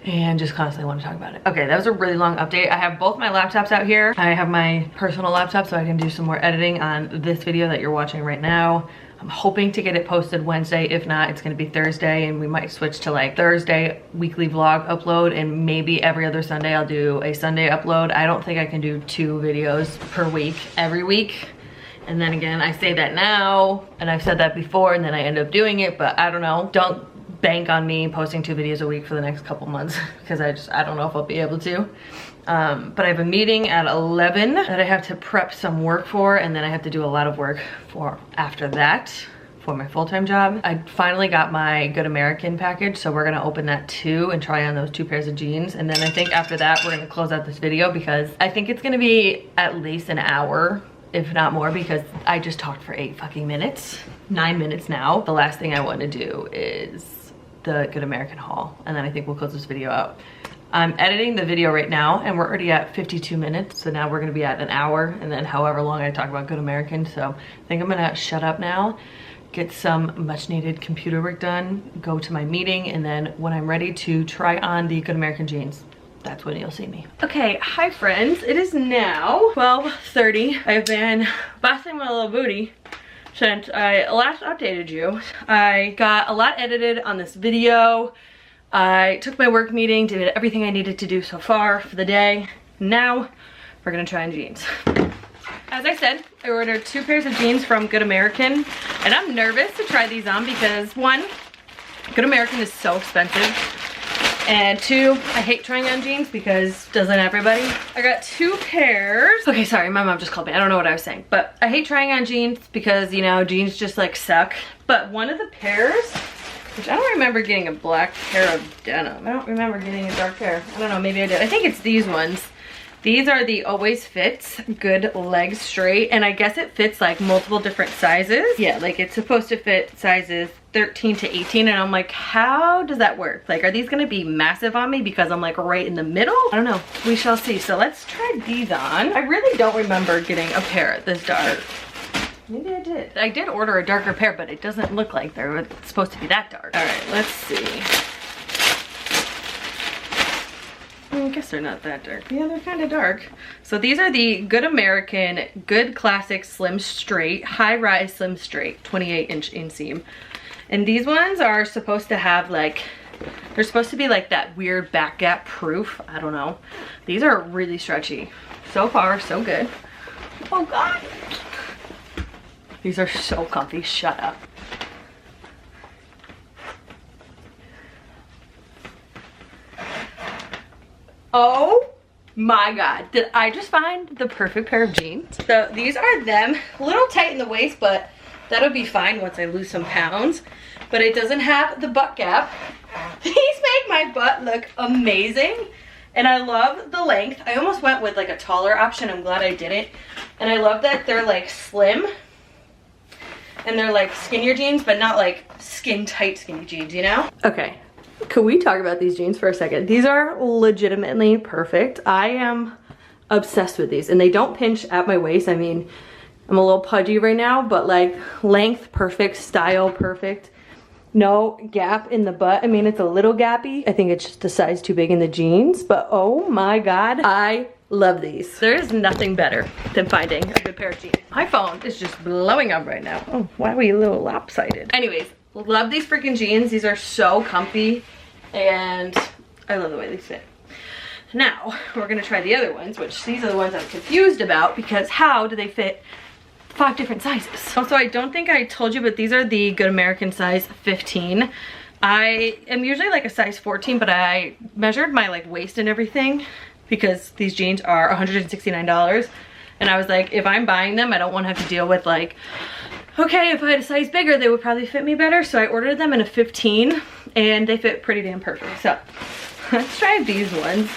and just constantly want to talk about it. Okay, that was a really long update. I have both my laptops out here. I have my personal laptop so I can do some more editing on this video that you're watching right now. I'm hoping to get it posted Wednesday. If not, it's gonna be Thursday, and we might switch to like Thursday weekly vlog upload, and maybe every other Sunday I'll do a Sunday upload. I don't think I can do 2 videos per week every week. And then again, I say that now, and I've said that before, and then I end up doing it, but I don't know. Don't bank on me posting 2 videos a week for the next couple months because I don't know if I'll be able to. But I have a meeting at 11 that I have to prep some work for, and then I have to do a lot of work for after that for my full-time job. I finally got my Good American package, so we're gonna open that too and try on those 2 pairs of jeans. And then I think after that, we're gonna close out this video because I think it's gonna be at least an hour, if not more, because I just talked for 8 fucking minutes, 9 minutes now. The last thing I want to do is the Good American haul, and then I think we'll close this video out. I'm editing the video right now, and we're already at 52 minutes. So now we're gonna be at an hour, and then however long I talk about Good American. So I think I'm gonna shut up now, get some much needed computer work done, go to my meeting, and then when I'm ready to try on the Good American jeans, that's when you'll see me. Okay, hi friends. It is now 12:30. I've been busting my little booty since I last updated you. I got a lot edited on this video. I took my work meeting, did everything I needed to do so far for the day. Now we're gonna try on jeans. As I said, I ordered 2 pairs of jeans from Good American, and I'm nervous to try these on because 1, Good American is so expensive, and 2, I hate trying on jeans because doesn't everybody? I got 2 pairs. Okay, sorry, my mom just called me. I don't know what I was saying, but I hate trying on jeans because, you know, jeans just like suck. But one of the pairs, which I don't remember getting a black pair of denim. I don't remember getting a dark pair. I don't know, maybe I did. I think it's these ones. These are the Always Fits Good Leg Straight, and I guess it fits like multiple different sizes. Yeah, like it's supposed to fit sizes 13 to 18, and I'm like, how does that work? Like, are these gonna be massive on me because I'm like right in the middle? I don't know, we shall see. So let's try these on. I really don't remember getting a pair this dark. Maybe I did. I did order a darker pair, but it doesn't look like they're supposed to be that dark. All right, let's see. I guess they're not that dark. Yeah, they're kind of dark. So these are the Good American Good Classic Slim Straight, High Rise Slim Straight, 28-inch inseam. And these ones are supposed to have like, they're supposed to be like that weird back gap proof. I don't know. These are really stretchy. So far, so good. Oh God. These are so comfy, shut up. Oh my God, did I just find the perfect pair of jeans? So these are them, a little tight in the waist, but that'll be fine once I lose some pounds. But it doesn't have the butt gap. These make my butt look amazing. And I love the length. I almost went with like a taller option. I'm glad I didn't. And I love that they're like slim. And they're like skinnier jeans, but not like skin tight skinny jeans, you know? Okay. Could we talk about these jeans for a second? These are legitimately perfect. I am obsessed with these, and they don't pinch at my waist. I mean, I'm a little pudgy right now, but like length perfect, style perfect. No gap in the butt. I mean, it's a little gappy. I think it's just a size too big in the jeans, but oh my God, I love these. There is nothing better than finding a good pair of jeans. My phone is just blowing up right now. Oh, why were you a little lopsided? Anyways, love these freaking jeans. These are so comfy and I love the way they fit. Now we're gonna try the other ones, which these are the ones I'm confused about because how do they fit 5 different sizes? Also, I don't think I told you, but these are the Good American size 15. I am usually like a size 14, but I measured my like waist and everything because these jeans are $169. And I was like, if I'm buying them, I don't want to have to deal with like, okay, if I had a size bigger, they would probably fit me better. So I ordered them in a 15 and they fit pretty damn perfect. So let's try these ones.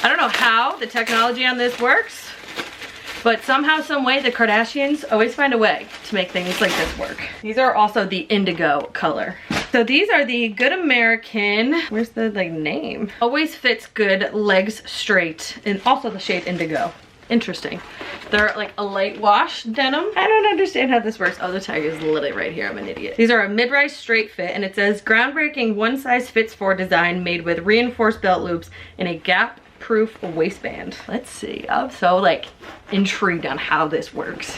I don't know how the technology on this works, but somehow, some way, the Kardashians always find a way to make things like this work. These are also the indigo color. So these are the Good American, where's the like name? Always Fits Good Legs Straight, and also the shade indigo. Interesting. They're like a light wash denim. I don't understand how this works. Oh, the tag is literally right here. I'm an idiot. These are a mid-rise straight fit, and it says groundbreaking one size fits 4 design made with reinforced belt loops and a gap proof waistband. Let's see. I'm so like intrigued on how this works.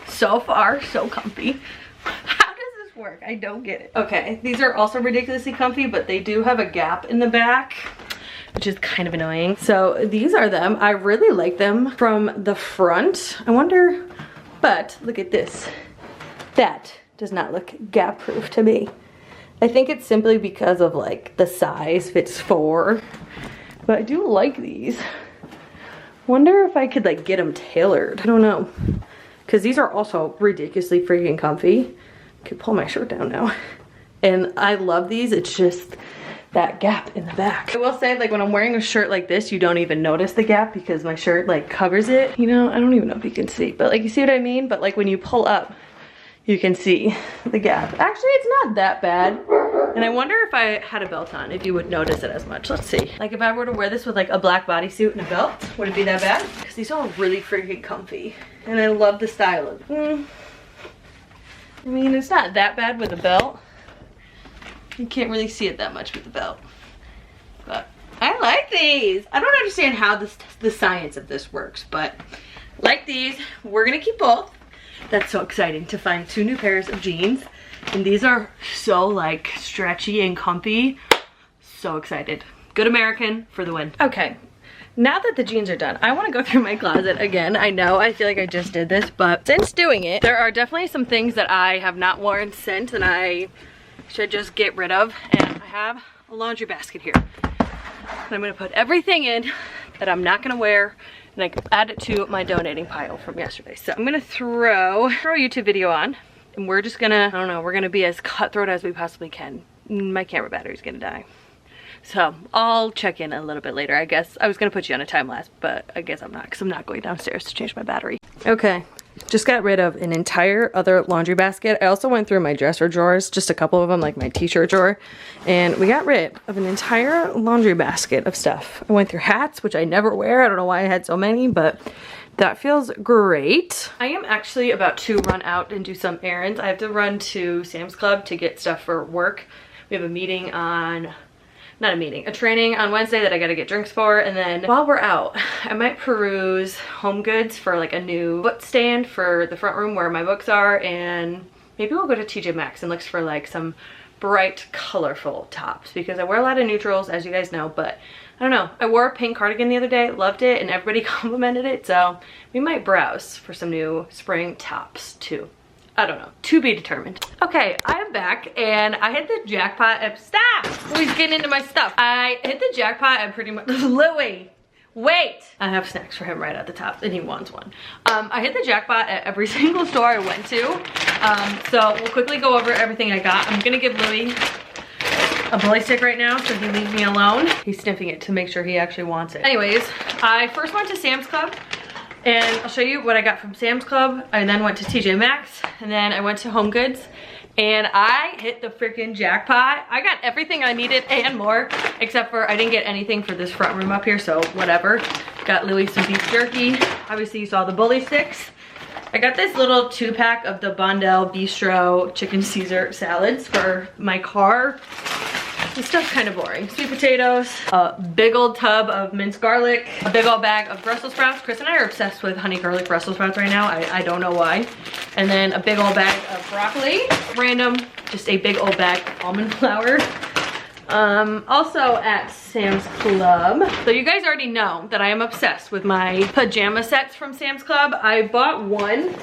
So far, so comfy. How does this work? I don't get it. Okay, these are also ridiculously comfy, but they do have a gap in the back, which is kind of annoying. So these are them. I really like them from the front. I wonder, but look at this. That does not look gap proof to me. I think it's simply because of like the size fits 4, but I do like these. Wonder if I could like get them tailored. I don't know, because these are also ridiculously freaking comfy. I could pull my shirt down now. And I love these. It's just that gap in the back. I will say, like, when I'm wearing a shirt like this, you don't even notice the gap because my shirt like covers it. You know, I don't even know if you can see, but like, you see what I mean? But like when you pull up, you can see the gap. Actually, it's not that bad. And I wonder if I had a belt on, if you would notice it as much. Let's see. Like if I were to wear this with like a black bodysuit and a belt, would it be that bad? Because these are really freaking comfy. And I love the style of them. I mean, it's not that bad with a belt. You can't really see it that much with the belt. But I like these. I don't understand how the science of this works, but like these. We're gonna keep both. That's so exciting to find 2 new pairs of jeans. And these are so like stretchy and comfy. So excited. Good American for the win. Okay, now that the jeans are done, I want to go through my closet again. I know, I feel like I just did this, but since doing it, there are definitely some things that I have not worn since and I should just get rid of. And I have a laundry basket here. And I'm gonna put everything in that I'm not gonna wear and I can add it to my donating pile from yesterday. So I'm gonna throw a YouTube video on and we're just gonna, I don't know, we're gonna be as cutthroat as we possibly can. My camera battery's gonna die. So I'll check in a little bit later. I guess I was gonna put you on a time lapse, but I guess I'm not because I'm not going downstairs to change my battery. Okay, just got rid of an entire other laundry basket. I also went through my dresser drawers, just a couple of them, like my t-shirt drawer, and we got rid of an entire laundry basket of stuff. I went through hats, which I never wear. I don't know why I had so many, but that feels great. I am actually about to run out and do some errands. I have to run to Sam's Club to get stuff for work. We have a meeting on, not a meeting, a training on Wednesday that I gotta get drinks for. And then while we're out, I might peruse Home Goods for like a new book stand for the front room where my books are. And maybe we'll go to TJ Maxx and look for like some bright, colorful tops because I wear a lot of neutrals, as you guys know, but I don't know. I wore a pink cardigan the other day, loved it, and everybody complimented it. So we might browse for some new spring tops too. I don't know, to be determined. Okay, I'm back and I hit the jackpot at, stop! He's getting into my stuff. I hit the jackpot at pretty much, Louie, wait! I have snacks for him right at the top and he wants one. I hit the jackpot at every single store I went to. So we'll quickly go over everything I got. I'm gonna give Louie a bully stick right now so he leaves me alone. He's sniffing it to make sure he actually wants it. Anyways, I first went to Sam's Club and I'll show you what I got from Sam's Club. I then went to TJ Maxx and then I went to Home Goods and I hit the freaking jackpot. I got everything I needed and more, except for I didn't get anything for this front room up here, so whatever. Got Louis some beef jerky. Obviously you saw the bully sticks. I got this little 2-pack of the Bondel Bistro chicken Caesar salads for my car. This stuff's kind of boring. Sweet potatoes, a big old tub of minced garlic, a big old bag of Brussels sprouts. Chris and I are obsessed with honey garlic Brussels sprouts right now. I don't know why. And then a big old bag of broccoli. Random, just a big old bag of almond flour. Also at Sam's Club. So you guys already know that I am obsessed with my pajama sets from Sam's Club. I bought one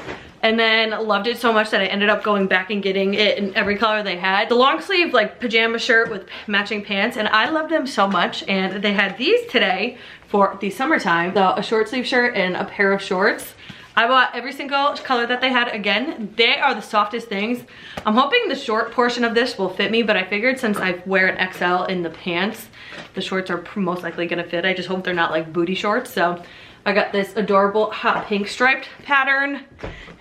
and then loved it so much that I ended up going back and getting it in every color they had. The long sleeve like pajama shirt with matching pants, and I loved them so much. And they had these today for the summertime. So a short sleeve shirt and a pair of shorts. I bought every single color that they had. Again, they are the softest things. I'm hoping the short portion of this will fit me, but I figured since I wear an XL in the pants, the shorts are most likely gonna fit. I just hope they're not like booty shorts. So I got this adorable hot pink striped pattern,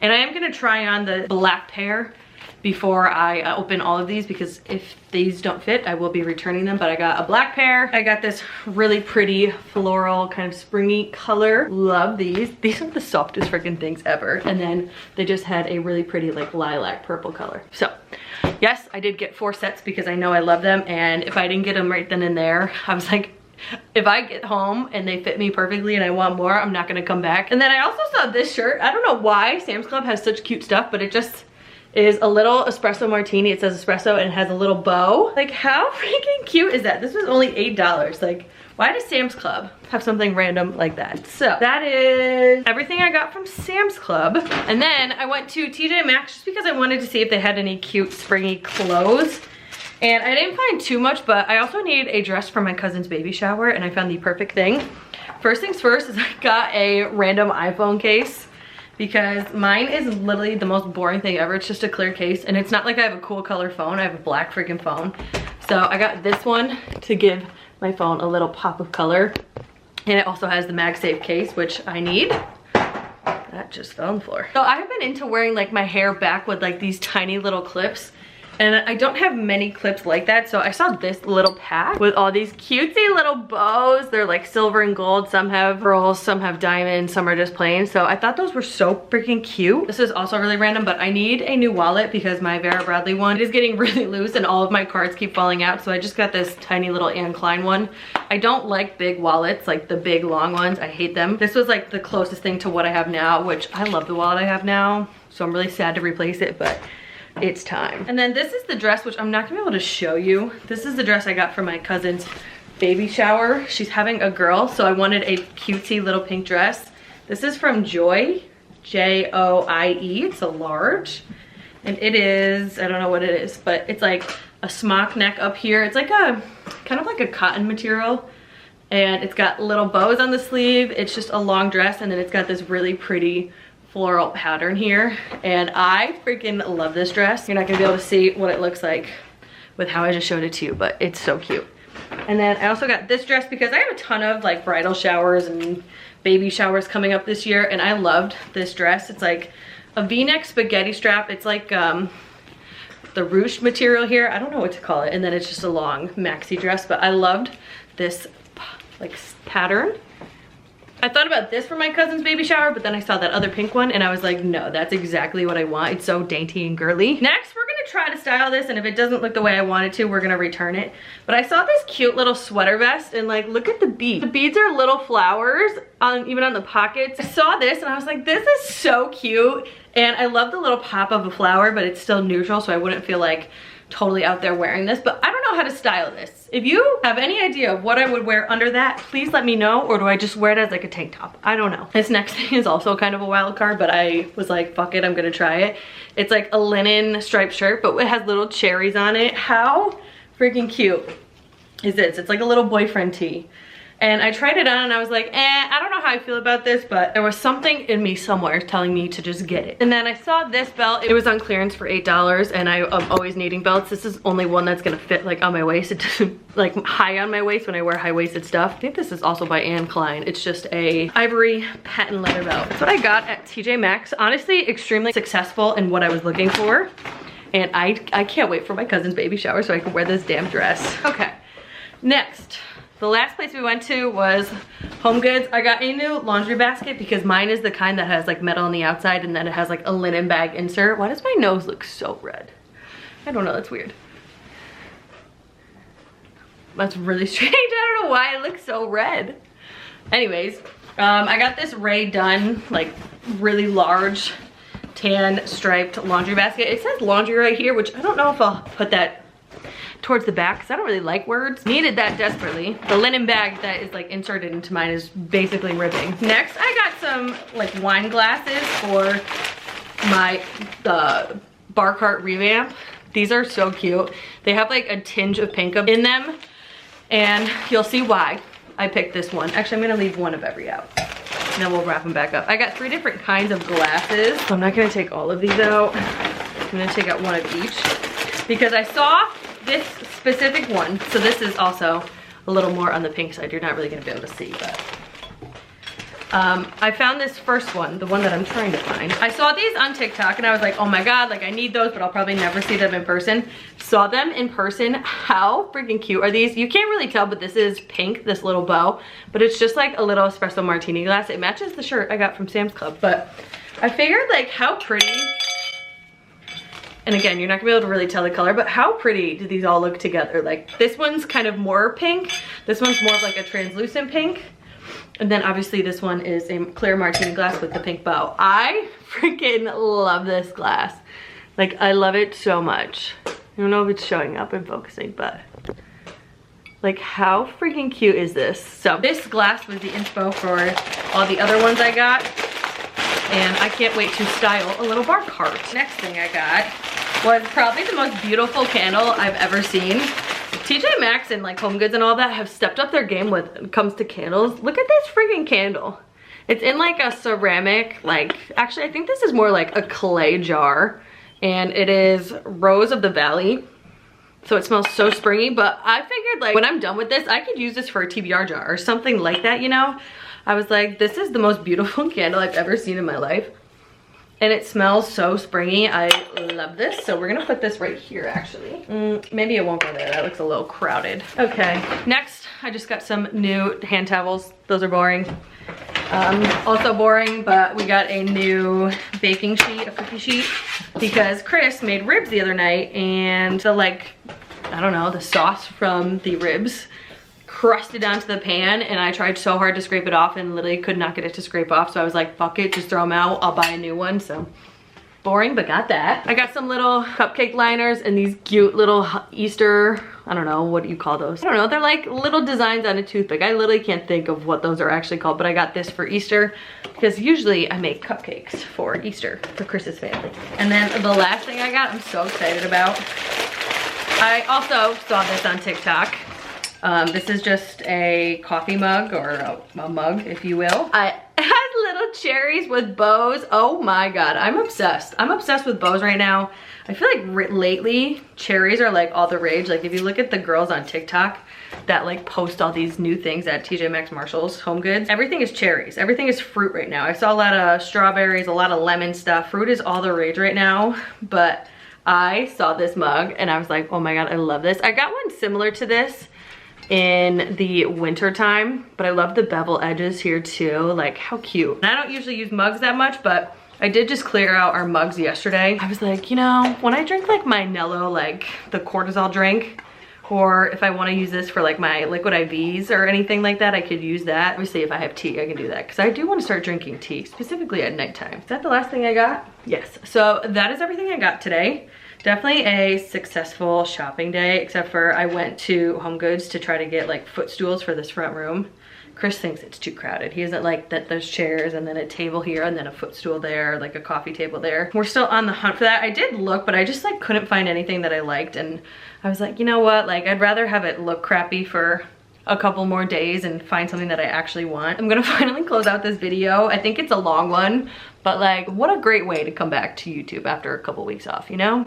and I am gonna try on the black pair before I open all of these, because if these don't fit, I will be returning them. But I got a black pair. I got this really pretty floral kind of springy color. Love these. These are the softest freaking things ever. And then they just had a really pretty like lilac purple color. So yes, I did get 4 sets because I know I love them. And if I didn't get them right then and there, I was like, if I get home and they fit me perfectly and I want more, I'm not gonna come back. And then I also saw this shirt. I don't know why Sam's Club has such cute stuff, but it just is a little espresso martini. It says espresso and it has a little bow. Like, how freaking cute is that? This was only $8. Like, why does Sam's Club have something random like that? So that is everything I got from Sam's Club. And then I went to TJ Maxx just because I wanted to see if they had any cute springy clothes. And I didn't find too much, but I also need a dress for my cousin's baby shower, and I found the perfect thing. First things first is I got a random iPhone case, because mine is literally the most boring thing ever. It's just a clear case, and it's not like I have a cool color phone. I have a black freaking phone. So I got this one to give my phone a little pop of color. And it also has the MagSafe case, which I need. That just fell on the floor. So I've been into wearing like my hair back with like these tiny little clips. And I don't have many clips like that, so I saw this little pack with all these cutesy little bows. They're like silver and gold. Some have pearls, some have diamonds, some are just plain. So I thought those were so freaking cute. This is also really random, but I need a new wallet because my Vera Bradley one is getting really loose and all of my cards keep falling out. So I just got this tiny little Anne Klein one. I don't like big wallets, like the big long ones. I hate them. This was like the closest thing to what I have now, which I love the wallet I have now. So I'm really sad to replace it, but it's time. And then this is the dress, which I'm not gonna be able to show you. This is the dress I got for my cousin's baby shower. She's having a girl, so I wanted a cutesy little pink dress. This is from Joy, J-O-I-E. It's a large. And it is, I don't know what it is, but it's like a smock neck up here. It's like a, kind of like a cotton material. And it's got little bows on the sleeve. It's just a long dress, and then it's got this really pretty floral pattern here, and I freaking love this dress. You're not gonna be able to see what it looks like with how I just showed it to you, but it's so cute. And then I also got this dress because I have a ton of like bridal showers and baby showers coming up this year, and I loved this dress. It's like a V-neck spaghetti strap. It's like the ruched material here. I don't know what to call it. And then it's just a long maxi dress, but I loved this like pattern. I thought about this for my cousin's baby shower, but then I saw that other pink one and I was like, no, that's exactly what I want. It's so dainty and girly. Next, we're gonna try to style this, and if it doesn't look the way I want it to, we're gonna return it. But I saw this cute little sweater vest, and like, look at the beads. The beads are little flowers, even on the pockets. I saw this and I was like, this is so cute. And I love the little pop of a flower, but it's still neutral, so I wouldn't feel like totally out there wearing this, but I don't know how to style this. If you have any idea of what I would wear under that, please let me know, or do I just wear it as like a tank top? I don't know. This next thing is also kind of a wild card, but I was like, fuck it, I'm gonna try it. It's like a linen striped shirt, but it has little cherries on it. How freaking cute is this? It's like a little boyfriend tee. And I tried it on and I was like, I don't know how I feel about this, but there was something in me somewhere telling me to just get it. And then I saw this belt. It was on clearance for $8, and I'm always needing belts. This is only one that's gonna fit like on my waist. It doesn't like high on my waist when I wear high-waisted stuff. I think this is also by Anne Klein. It's just a ivory patent leather belt. That's what I got at TJ Maxx. Honestly, extremely successful in what I was looking for. And I can't wait for my cousin's baby shower so I can wear this damn dress. Okay, next. The last place we went to was Home Goods. I got a new laundry basket because mine is the kind that has like metal on the outside, and then it has like a linen bag insert. Why does my nose look so red? I don't know, that's weird. That's really strange. I don't know why it looks so red. Anyways, I got this Ray Dunn, like really large tan striped laundry basket. It says laundry right here, which I don't know if I'll put that towards the back because I don't really like words. Needed that desperately. The linen bag that is like inserted into mine is basically ripping. Next, I got some like wine glasses for my bar cart revamp. These are so cute. They have like a tinge of pink in them, and you'll see why I picked this one. Actually, I'm gonna leave one of every out, and then we'll wrap them back up. I got 3 different kinds of glasses, so I'm not gonna take all of these out. I'm gonna take out one of each because I saw this specific one. So this is also a little more on the pink side. You're not really gonna be able to see, but I found this first one, the one that I'm trying to find. I saw these on TikTok and I was like, oh my God, like I need those, but I'll probably never see them in person. Saw them in person. How freaking cute are these? You can't really tell, but this is pink, this little bow, but it's just like a little espresso martini glass. It matches the shirt I got from Sam's Club, but I figured like how pretty. And again, you're not gonna be able to really tell the color, but how pretty do these all look together? Like this one's kind of more pink. This one's more of like a translucent pink. And then obviously this one is a clear martini glass with the pink bow. I freaking love this glass. Like I love it so much. I don't know if it's showing up and focusing, but like how freaking cute is this? So this glass was the inspo for all the other ones I got. And I can't wait to style a little bar cart. Next thing I got was probably the most beautiful candle I've ever seen. TJ Maxx and like Home Goods and all that have stepped up their game when it comes to candles. Look at this freaking candle. It's in like a ceramic, like, actually I think this is more like a clay jar. And it is Rose of the Valley. So it smells so springy, but I figured like when I'm done with this, I could use this for a TBR jar or something like that, you know? I was like, this is the most beautiful candle I've ever seen in my life. and it smells so springy. I love this. So we're gonna put this right here actually. Maybe it won't go there. That looks a little crowded. Okay, next I just got some new hand towels. Those are boring. Also boring, but we got a new baking sheet, a cookie sheet, because Chris made ribs the other night and the I don't know, the sauce from the ribs crusted onto the pan, and I tried so hard to scrape it off and literally could not get it to scrape off. So I was like, fuck it, just throw them out. I'll buy a new one. So boring, but got that. I got some little cupcake liners and these cute little Easter, I don't know, what do you call those? I don't know, they're like little designs on a toothpick. I literally can't think of what those are actually called, but I got this for Easter because usually I make cupcakes for Easter for Chris's family. And then the last thing I got, I'm so excited about. I also saw this on TikTok. This is just a coffee mug, or a mug, if you will. It has little cherries with bows. Oh my God, I'm obsessed. I'm obsessed with bows right now. I feel like lately, cherries are like all the rage. Like if you look at the girls on TikTok that like post all these new things at TJ Maxx, Marshalls, Home Goods, everything is cherries. Everything is fruit right now. I saw a lot of strawberries, a lot of lemon stuff. Fruit is all the rage right now, but I saw this mug and I was like, oh my God, I love this. I got one similar to this in the winter time, but I love the bevel edges here too. Like how cute. And I don't usually use mugs that much, but I did just clear out our mugs yesterday. I was like, you know, when I drink like my Nello, like the cortisol drink, or if I want to use this for like my liquid IVs or anything like that, I could use that. Obviously if I have tea, I can do that, because I do want to start drinking tea, specifically at nighttime. Is that the last thing I got? Yes. So that is everything I got today. Definitely a successful shopping day, except for I went to Home Goods to try to get like footstools for this front room. Chris thinks it's too crowded. He doesn't like that there's chairs and then a table here and then a footstool there, like a coffee table there. We're still on the hunt for that. I did look, but I just like couldn't find anything that I liked, and I was like, you know what? Like I'd rather have it look crappy for a couple more days and find something that I actually want. I'm gonna finally close out this video. I think it's a long one, but like what a great way to come back to YouTube after a couple weeks off, you know?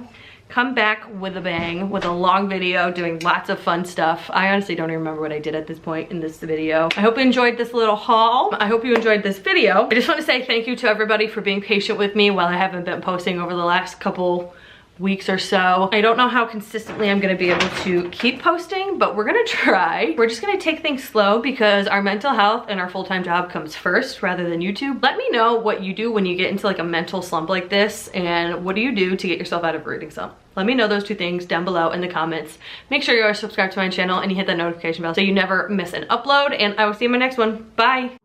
Come back with a bang, with a long video, doing lots of fun stuff. I honestly don't even remember what I did at this point in this video. I hope you enjoyed this little haul. I hope you enjoyed this video. I just want to say thank you to everybody for being patient with me while I haven't been posting over the last couple weeks or so. I don't know how consistently I'm gonna be able to keep posting, but we're gonna try. We're just gonna take things slow because our mental health and our full-time job comes first rather than YouTube. Let me know what you do when you get into like a mental slump like this, and what do you do to get yourself out of a reading slump? Let me know those two things down below in the comments. Make sure you are subscribed to my channel and you hit that notification bell so you never miss an upload, and I will see you in my next one. Bye.